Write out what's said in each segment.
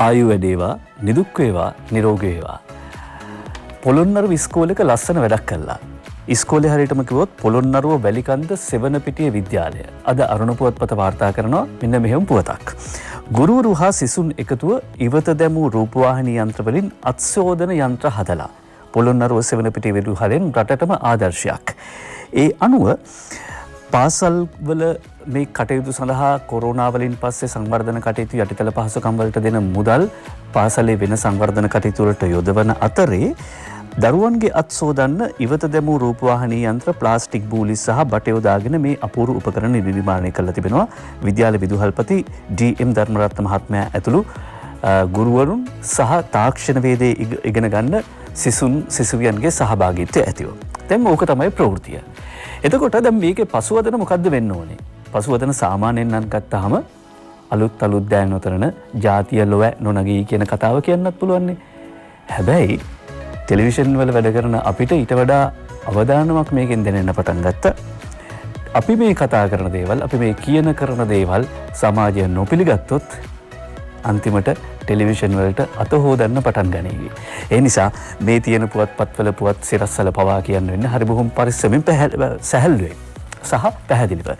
ආයු වැඩේවා නිදුක් වේවා නිරෝගී වේවා. පොළොන්නරුව ඉස්කෝලේක ලස්සන වැඩක් කළා. ඉස්කෝලේ හරියටම කිව්වොත් පොළොන්නරුව වැලිකන්ද සෙවණපිටිය විද්‍යාලය. අද අරුණ පුවත්පත වාර්තා කරනවා මෙන්න මෙහෙම පුවතක්. ගුරුවරු හා සිසුන් එකතුව ඉවත දැමූ රූපවාහිනී යන්ත්‍ර වලින් අත්සෝදන යන්ත්‍ර හදලා පොළොන්නරුව සෙවණපිටිය විදුහලෙන් රටටම ආදර්ශයක්. ඒ අනුව පාසල් වල මේ කටයුතු සඳහා කොරෝනා වලින් පස්සේ සංවර්ධන කටයුතු යටිතල පහසුකම් වලට දෙන මුදල් පාසලේ වෙන සංවර්ධන කටයුතු වලට යොදවන අතරේ දරුවන්ගේ අත් සෝදන්න ඉවත දැමූ රූපවාහිනී යන්ත්‍ර ප්ලාස්ටික් බූලි සහ බටයෝ දාගෙන මේ අපූර්ව උපකරණ නිර්මාණය කළා තිබෙනවා විද්‍යාල විදුහල්පති ඩී.එම්. ධර්මරත්න මහත්මයා ඇතුළු ගුරුවරුන් සහ තාක්ෂණ වේදේ ඉගෙන ගන්න සිසුවියන්ගේ සහභාගීත්වය ඇතිව. දැන් ඕක තමයි ප්‍රවෘත්තිය. එතකොට දැන් මේකේ පසුවදන මොකද්ද වෙන්න ඕනේ? පසුවදන සාමාන්‍යයෙන් නම් ගත්තාම අලුත් දෑන් නොතරන ජාතිය ලොව නොනගී කියන කතාව කියන්නත් පුළුවන්. හැබැයි ටෙලිවිෂන් වල වැඩ කරන අපිට ඊට වඩා අවධානමක් මේකෙන් දැනෙන්න පටන් ගත්තා. අපි මේ කතා කරන දේවල්, අපි මේ කරන දේවල් සමාජය නොපිළිගත්තොත් අන්තිමට ටෙලිවිෂන් වලට අත හොදන්න පටන් ගනීවි. ඒ නිසා මේ තියෙන පුවත්පත්වල පුවත් සිරස්වල පවා කියන්න වෙන්නේ හරි බොහොම පරිස්සමෙන් සැහැල්ලුවෙන් සහ පැහැදිලිව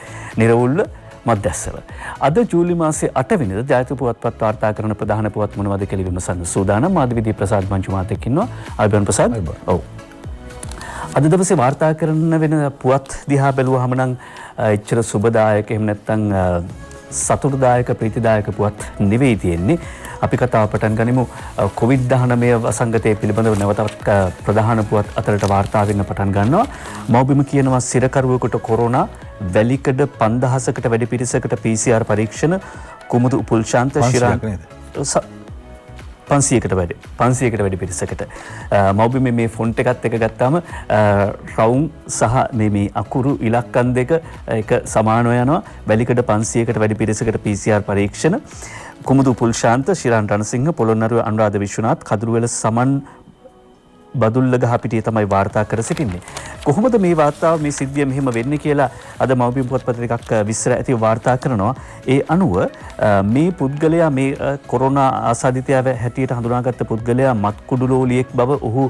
නිරවුල්ව මධ්‍යස්සව. අද ජූලි මාසේ 8 වෙනිදා ජාතික පුවත්පත් වාර්තා කරන ප්‍රධාන පුවත් මොනවද කියලා විමසන්න සූදානම් මාධ්‍යවිදී ප්‍රසාද් මංජු මාත් එක්ක ඉන්නවා. අයිබෝන් ප්‍රසාද්. ඔව්. අද දවසේ වාර්තා කරන වෙන පුවත් දිහා බැලුවාම නම් එච්චර සුබදායක එහෙම නැත්නම් සතුටුදායක ප්‍රීතිදායක පුවත් නෙවෙයි තියෙන්නේ. අපි කතාව පටන් ගනිමු COVID-19 වසංගතය පිළිබඳව නැවතත් ප්‍රධාන පුවත් අතරට වාර්තා වෙන්න පටන් ගන්නවා. මව්බිම කියනවා සිරකරුවෙකුට කොරෝනා, වැලිකඩ 5000කට වැඩි පිරිසකට PCR පරීක්ෂණ, කුමුදු උපුල්ශාන්ත ශිරාන් 500කට වැඩි පිරිසකට. මව්බිම මේ ෆොන්ට් එකත් එක ගත්තාම රවුම් සහ මේ අකුරු ඉලක්කම් දෙක එක සමානව යනවා. වැලිකඩ 500කට වැඩි පිරිසකට PCR පරීක්ෂණ, කුමුදු පුල්ශාන්ත, ශිරාන් රණසිංහ, පොළොන්නරුව අනුරාධ විශ්වනාත්, කදුරුවෙල සමන් බදුල්ලගහපිටිය තමයි වාර්තා කර සිටින්නේ. කොහොමද මේ වාර්තාව මේ සිද්ධිය මෙහෙම වෙන්නේ කියලා අද මව්බිම පුවත්පත ටිකක් විස්තර ඇතිව වාර්තා කරනවා. ඒ අනුව මේ පුද්ගලයා මේ කොරෝනා ආසාදිතයා හැටියට හඳුනාගත්ත පුද්ගලයා මත්කුඩුලෝලියෙක් බව ඔහු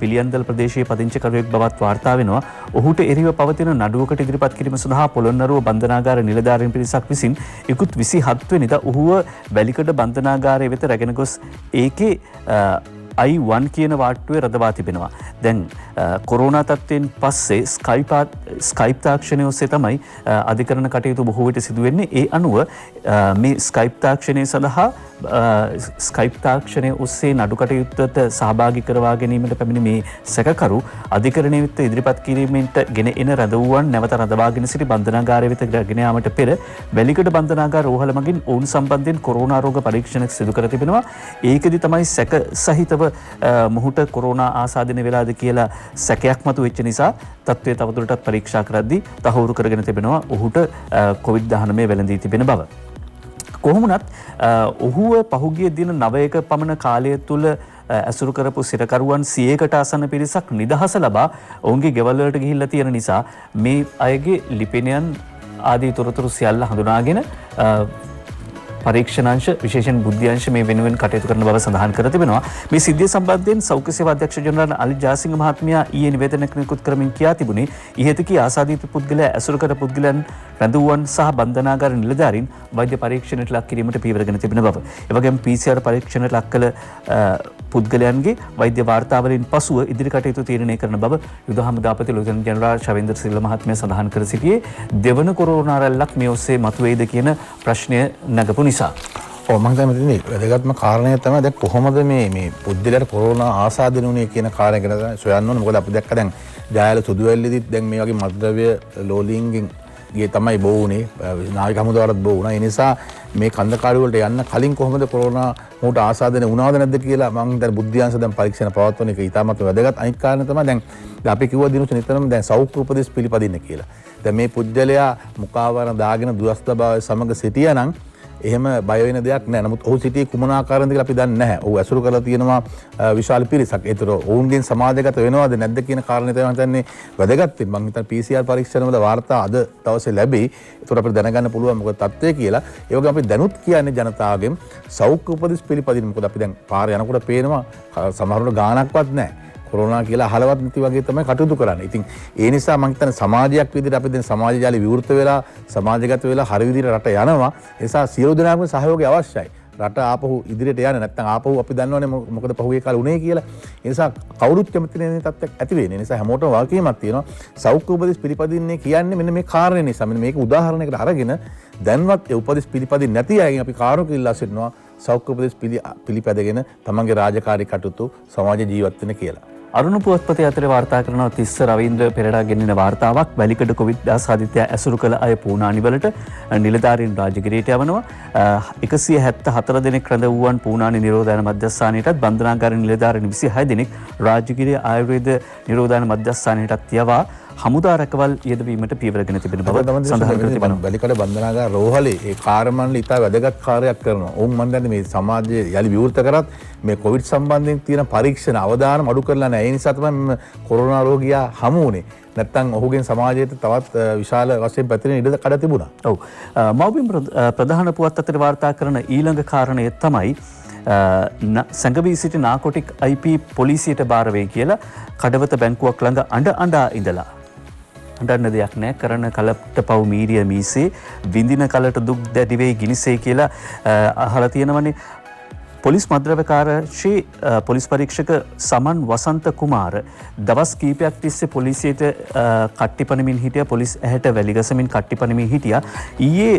පිළියන්දල ප්‍රදේශයේ පදිංචිකරුවෙක් බවත් වාර්තා වෙනවා. ඔහුට එරෙහිව පවතින නඩුවකට ඉදිරිපත් කිරීම සඳහා පොළොන්නරුව බන්ධනාගාර නිලධාරීන් පිරිසක් විසින් ඉකුත් 27 වෙනිදා ඔහුව වැලිකඩ බන්ධනාගාරය වෙත රැගෙන ගොස් ඒකේ I1 කියන වාට්ටුවේ රඳවා තිබෙනවා. දැන් කොරෝනා තත්ත්වයෙන් පස්සේ ස්කයිප් තාක්ෂණය ඔස්සේ තමයි අධිකරණ කටයුතු බොහෝ විට සිදු වෙන්නේ. ඒ අනුව මේ ස්කයිප් තාක්ෂණය සඳහා ස්කයිප් තාක්ෂණය ඔස්සේ නඩු කටයුත්තට සහභාගී කරවා ගැනීමට පැමිණි මේ සැකකරු අධිකරණය වෙත ඉදිරිපත් කිරීමෙන්ට ගෙන එන රැඳවුවන් නැවත රඳවාගෙන සිටි බන්ධනාගාරය වෙත ගෙන යාමට පෙර වැලිකඩ බන්ධනාගාර රෝහල මගින් ඔවුන් සම්බන්ධයෙන් කොරෝනා රෝග පරීක්ෂණ සිදු කර තිබෙනවා. ඒකෙදි තමයි සැක සහිතව මොහුට කොරෝනා ආසාදනය වෙලාද කියලා සැකයක් මතුවෙච්ච නිසා තත්ත්වය තවදුරටත් පරීක්ෂා කරද්දී තහවුරු කරගෙන තිබෙනවා ඔහුට COVID-19 වැළඳී තිබෙන බව. කොහොමුණත් ඔහුව පහුගිය දින 9ක පමණ කාලය තුළ ඇසුරු කරපු සිරකරුවන් 100කට ආසන්න පිරිසක් නිදහස ලබා ඔවුන්ගේ ගෙවල් වලට ගිහිල්ලා තියෙන නිසා මේ අයගේ ලිපිනයන් ආදී තොරතුරු සියල්ල හඳුනාගෙන පරීක්ෂණාංශ විශේෂයෙන් බුද්ධ්‍යංශ මේ වෙනුවෙන් කටයුතු කරන බව සඳහන් කර තිබෙනවා. මේ සිද්ධිය සම්බන්ධයෙන් සෞඛ්‍ය සේවා අධ්‍යක්ෂ ජනරාල් අලි ජාසිංහ මහත්මයා ඊයේ නිවේදනයක් නිකුත් කරමින් කියා තිබුණේ ඉහතකී ආසාදිත පුද්ගලයා ඇසුරු කර පුද්ගලයන් රැඳවුවන් සහ බන්ධනාගාර නිලධාරීන් වෛද්‍ය පරීක්ෂණයට ලක් කිරීමට පියවරගෙන තිබෙන බව. ඒ වගේම PCR පරීක්ෂණයට ලක් කළ පුද්ගලයන්ගේ වෛද්‍ය වාර්තාවලින් පසුව ඉදිරි කටයුතු තීරණය කරන බව යුද හමුදාපති ලොකුටනන්ට් ජෙනරාල් ශවේන්ද්‍ර සිල්වා මහත්මයා සඳහන් කර සිටියේ දෙවන කොරෝනා රැල්ලක් මේ ඔස්සේ මතුවේද කියන ප්‍රශ්නය නැගපු නිසා. ඔව් මම හිතන්නේ වැදගත්ම කාරණය තමයි දැන් කොහොමද මේ පුද්ගලයාට කොරෝනා ආසාදනය වුණේ කියන කාරණය ගැන සොයන්න ඕනේ. මොකද අපි දැක්ක දැන් ජායල සුදුවැල්ලේදීත් දැන් මේ වගේ මත්ද්‍රව්‍ය ලෝලින්ගෙන් ගේ තමයි බෝ වුණේ. නාවික හමුදාවටත් බෝ වුණා. ඒ නිසා මේ කන්දකාඩු වලට යන්න කලින් කොහොමද කොරෝනා මූට ආසාදනය වුණාද නැද්ද කියලා මම හිතන්නේ බුද්ධ්‍යංශ දැන් පරීක්ෂණ පවත්වන එක ඉතාමත් වැදගත්. අනිත් කාරණය තමයි දැන් අපි කිව්වා දිනුත් නිතරම දැන් සෞඛ්‍ය උපදෙස් පිළිපදින්න කියලා. දැන් මේ පුද්ගලයා මුඛාවරණ දාගෙන දුරස්ථභාවය සමග සිටියානම් එහෙම බය වෙන දෙයක් නැහැ. නමුත් ඔහු සිටියේ කුමන ආකාරයෙන්ද කියලා අපි දන්නේ නැහැ. ඔහු ඇසුරු කරලා තියෙනවා විශාල පිරිසක්. ඒතර ඔවුන්ගෙන් සමාජගත වෙනවද නැද්ද කියන කාරණේ තමයි මම හිතන්නේ වැදගත් වෙන්නේ. මම හිතන්නේ PCR පරීක්ෂණ වල වාර්තා අද දවසේ ලැබෙයි. ඒතර අපිට දැනගන්න පුළුවන් මොකද තත්ත්වය කියලා. ඒ වගේම අපි දැනුත් කියන්නේ ජනතාවගෙන් සෞඛ්‍ය උපදෙස් පිළිපදින්න. මොකද අපි දැන් පාරේ යනකොට පේනවා සමහරවිට ගාණක්වත් නැහැ. කොරෝනා කියලා අහලවත් නැති වගේ තමයි කටයුතු කරන්නේ. ඉතින් ඒ නිසා මම හිතන්නේ සමාජයක් විදිහට අපි දැන් සමාජ ජාලය විවෘත වෙලා සමාජගත වෙලා හරි විදිහට රට යනවා. ඒ නිසා සියලු දෙනාගේම සහයෝගය අවශ්‍යයි. රට ආපහු ඉදිරියට යන්න නැත්නම් ආපහු අපි දන්නවනේ මොකද පහුගිය කාලේ උනේ කියලා. ඒ නිසා කවුරුත් කැමති නැති තත්ත්වයක් ඇති වෙන්නේ. ඒ නිසා හැමෝටම වගකීමක් තියෙනවා. සෞඛ්‍ය උපදෙස් පිළිපදින්නේ කියන්නේ මෙන්න මේ කාරණේ නිසා. මෙන්න මේක උදාහරණයකට අරගෙන දැන්වත් ඒ උපදෙස් පිළිපදින්නේ නැති අයගෙන් අපි කාරුණික ඉල්ලා සිටිනවා සෞඛ්‍ය උපදෙස් පිළිපැදගෙන තමන්ගේ රාජකාරී කටයුතු සමාජ ජීවත් වෙන්න කියලා. අරුණ පුවත්පතේ අතරේ වාර්තා කරනවා තිස්ස රවීන්ද්‍ර පෙරේරා ගෙනෙන වාර්තාවක් වැලිකඩ කොවිඩ් ආසාදිතය ඇසුරු කළ අය පූනානිවලට නිලධාරීන් රාජගිරියට යවනවා 174 දෙනෙක් රැඳ වූවන් පූනානි නිරෝධායන මධ්‍යස්ථානයටත් බන්ධනාගාර නිලධාරීන් 26 දෙනෙක් රාජගිරිය ආයුර්වේද නිරෝධායන මධ්‍යස්ථානයටත් යවා හමුදා රැකවල් යෙදවීමට පියවරගෙන තිබෙන බව සඳහන් කර තිබෙනවා. වැලිකඩ බන්ධනාගාර රෝහලේ ඒ කාර්යමණ්ඩලය ඉතා වැදගත් කාර්යයක් කරනවා. ඔවුන් මම දන්නේ මේ සමාජයේ යලි විවෘත කරත් මේ කොවිඩ් සම්බන්ධයෙන් තියෙන පරීක්ෂණ අවදානම් අඩු කරලා නැහැ. ඒ නිසා තමයි කොරෝනා රෝගියා හමු වුනේ. නැත්තම් ඔහුගෙන් සමාජයට තවත් විශාල වශයෙන් පැතිරෙන ඉඩ කඩ තිබුණා. ඔව්. මව්බිම් ප්‍රධාන පුවත් අතර වාර්තා කරන ඊළඟ කාරණය තමයි සංගවී සිටි නාකොටික් IP පොලිසියට බාර වේ කියලා කඩවත බැංකුවක් ළඟ අඬා ඉඳලා අඬන්න දෙයක් නැහැ කරන කලට පව් මීරිය මීසේ විඳින කලට දුක් දැඩි වේ ගිනිසේ කියලා අහලා තියෙනවනේ. පොලිස් මද්‍රව්‍යකාරශී පොලිස් පරීක්ෂක සමන් වසන්ත කුමාර දවස් කීපයක් තිස්සේ පොලිසියට කට්ටිපනමින් හිටිය පොලිස් ඇහැට වැලිගසමින් කට්ටිපනමින් හිටියා. ඊයේ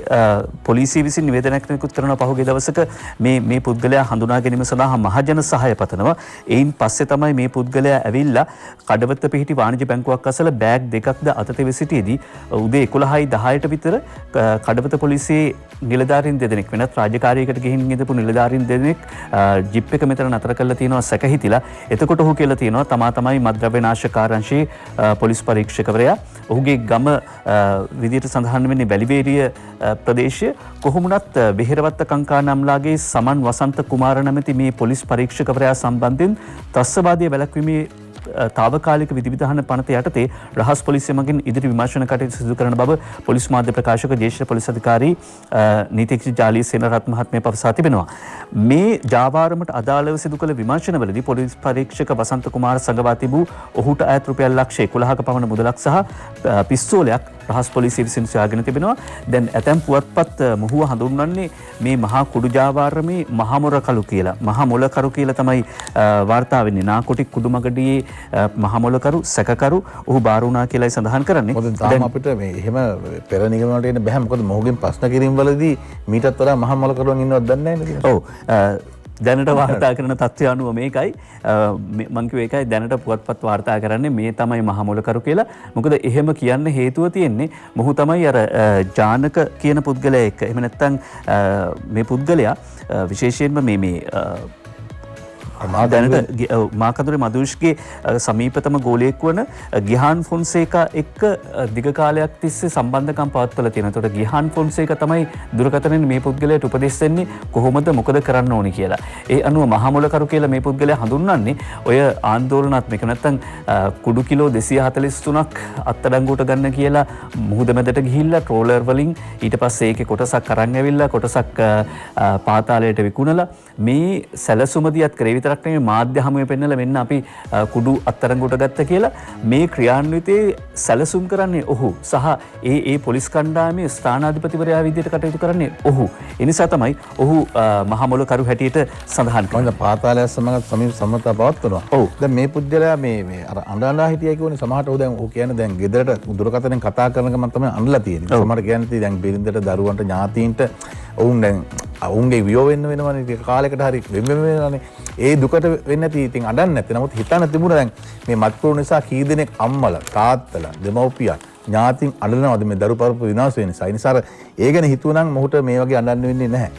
පොලිසිය විසින් නිවේදනයක් නිකුත් කරන පහුගිය දවසක මේ පුද්ගලයා හඳුනා ගැනීම සඳහා මහජන සහාය පතනවා. එයින් පස්සේ තමයි මේ පුද්ගලයා ඇවිල්ලා කඩවත පිහිටි වාණිජ්‍ය බැංකුවක් අසල බෑග් දෙකක්ද අතතෙව සිටියේදී උදේ 11:10ට විතර කඩවත පොලිසියේ නිලධාරීන් දෙදෙනෙක් වෙනත් රාජකාරියකට ගිහින් ඉඳපු නිලධාරීන් දෙදෙනෙක් ජිප් එක මෙතන නතර කරලා තියෙනවා සැක හිතිලා. එතකොට ඔහු කියලා තියෙනවා තමා තමයි මද්‍රව්‍ය නාශකාරංශයේ පොලිස් පරීක්ෂකවරයා. ඔහුගේ ගම විදියට සඳහන් වෙන්නේ වැලිබේරිය ප්‍රදේශය. කොහොමුණත් බෙහෙරවත්ත කංකා නම්ලාගේ සමන් වසන්ත කුමාර නැමැති මේ පොලිස් පරීක්ෂකවරයා සම්බන්ධයෙන් ත්‍රස්තවාදයේ වැළැක්වීමේ තාවකාලික විධිවිධාන පනත යටතේ රහස් පොලිසිය මගින් ඉදිරි විමර්ශන කටයුතු සිදු කරන බව පොලිස් මාධ්‍ය ප්‍රකාශක ජ්‍යෙෂ්ඨ පොලිස් අධිකාරී නීතිඥ ජාලී සේනරත් මහත්මිය පවසා තිබෙනවා. මේ ජාවාරමට අදාළව සිදු කළ විමර්ශනවලදී පොලිස් පරීක්ෂක වසන්ත කුමාර සංගවා තිබූ ඔහුට අයත් රුපියල් ලක්ෂ 11ක පමණ මුදලක් සහ පිස්තෝලයක් රහස් පොලිසිය විසින් සොයාගෙන තිබෙනවා. දැන් ඇතැම් පුවත්පත් මොහුව හඳුන්වන්නේ මේ මහා කුඩු ජාවාරමේ මහා මොර කළු කියලා. මහා මොලකරු කියලා තමයි වාර්තා වෙන්නේ. නාකොටික් කුඩුමගඩියේ මහා මොලකරු සැකකරු ඔහු බාර වුණා කියලායි සඳහන් කරන්නේ. මොකද තාම අපිට මේ එහෙම පෙර නිගමනට එන්න බෑ. මොකද මොහුගෙන් ප්‍රශ්න කිරීම වලදී මීටත් වඩා මහා මොලකරුවන් ඉන්නවද දන්නේ නැහැ නේද? ඔව්. දැනට වාර්තා කරන තත්ත්වය අනුව මේකයි මං කිව්වේ ඒකයි දැනට පුවත්පත් වාර්තා කරන්නේ මේ තමයි මහා මොලකරු කියලා. මොකද එහෙම කියන්න හේතුව තියෙන්නේ මොහු තමයි අර ජානක කියන පුද්ගලයා එක්ක. එහෙම නැත්නම් මේ පුද්ගලයා විශේෂයෙන්ම මේ දැනට මාකදුරේ මදුෂ්ගේ සමීපතම ගෝලයෙක් වන ගිහාන් ෆොන්සේකා එක්ක දිග කාලයක් තිස්සේ සම්බන්ධකම් පවත්වලා තියෙනවා. ඒතකොට ගිහාන් ෆොන්සේකා තමයි දුරකථනයෙන් මේ පුද්ගලයාට උපදෙස් දෙන්නේ කොහොමද මොකද කරන්න ඕනි කියලා. ඒ අනුව මහා මොලකරු කියලා මේ පුද්ගලයා හඳුන්වන්නේ ඔය ආందోලනාත්මක නැත්නම් කුඩු කිලෝ 243ක් අත්අඩංගුවට ගන්න කියලා මුහුද මැදට ගිහිල්ලා ට්‍රෝලර් වලින් ඊට පස්සේ ඒකේ කොටසක් අරන් ඇවිල්ලා කොටසක් පාතාලයට විකුණලා මේ සැලසුමදියත් කරේ විතරක් නෙමෙයි මාධ්‍ය හමුවේ පෙන්නලා මෙන්න අපි කුඩු අත්අඩංගුවට ගත්ත කියලා මේ ක්‍රියාන්විතයේ සැලසුම් කරන්නේ ඔහු සහ ඒ පොලිස් කණ්ඩායමේ ස්ථානාධිපතිවරයා විදිහට කටයුතු කරන්නේ ඔහු. ඒ නිසා තමයි ඔහු මහා මොලකරු හැටියට සඳහන් කරන්නේ. පාතාලය සමග සමීප සම්මතව පවත්වනවා. ඔව්. දැන් මේ පුද්ගලයා මේ අර අඬනවා හිටියයි කියන්නේ සමහරට ඔහු දැන් ඔහු කියන්නේ දැන් ගෙදරට දුරකථනෙන් කතා කරන ගමන් තමයි අඬලා තියෙන්නේ. සමහරට කියන්නේ දැන් බිරිඳට දරුවන්ට ඥාතීන්ට ඔවුන් දැන් ඔවුන්ගේ වියෝ වෙන්න වෙනවනේ කාලයකට හරි වෙනවනේ. ඒ දුකට වෙන්නේ නැති ඉතින් අඬන්නේ නැත්te. නමුත් හිතන්න තිබුණා දැන් මේ මත්කුරු නිසා කී දෙනෙක් අම්මලා තාත්තලා දෙමව්පියන් ඥාතින් අඬනවද මේ දරු පරපුර විනාශ වෙන නිසා. ඒ නිසා ඒ ගැන හිතුවනම් මොහුට මේ වගේ අඬන්න වෙන්නේ නැහැ.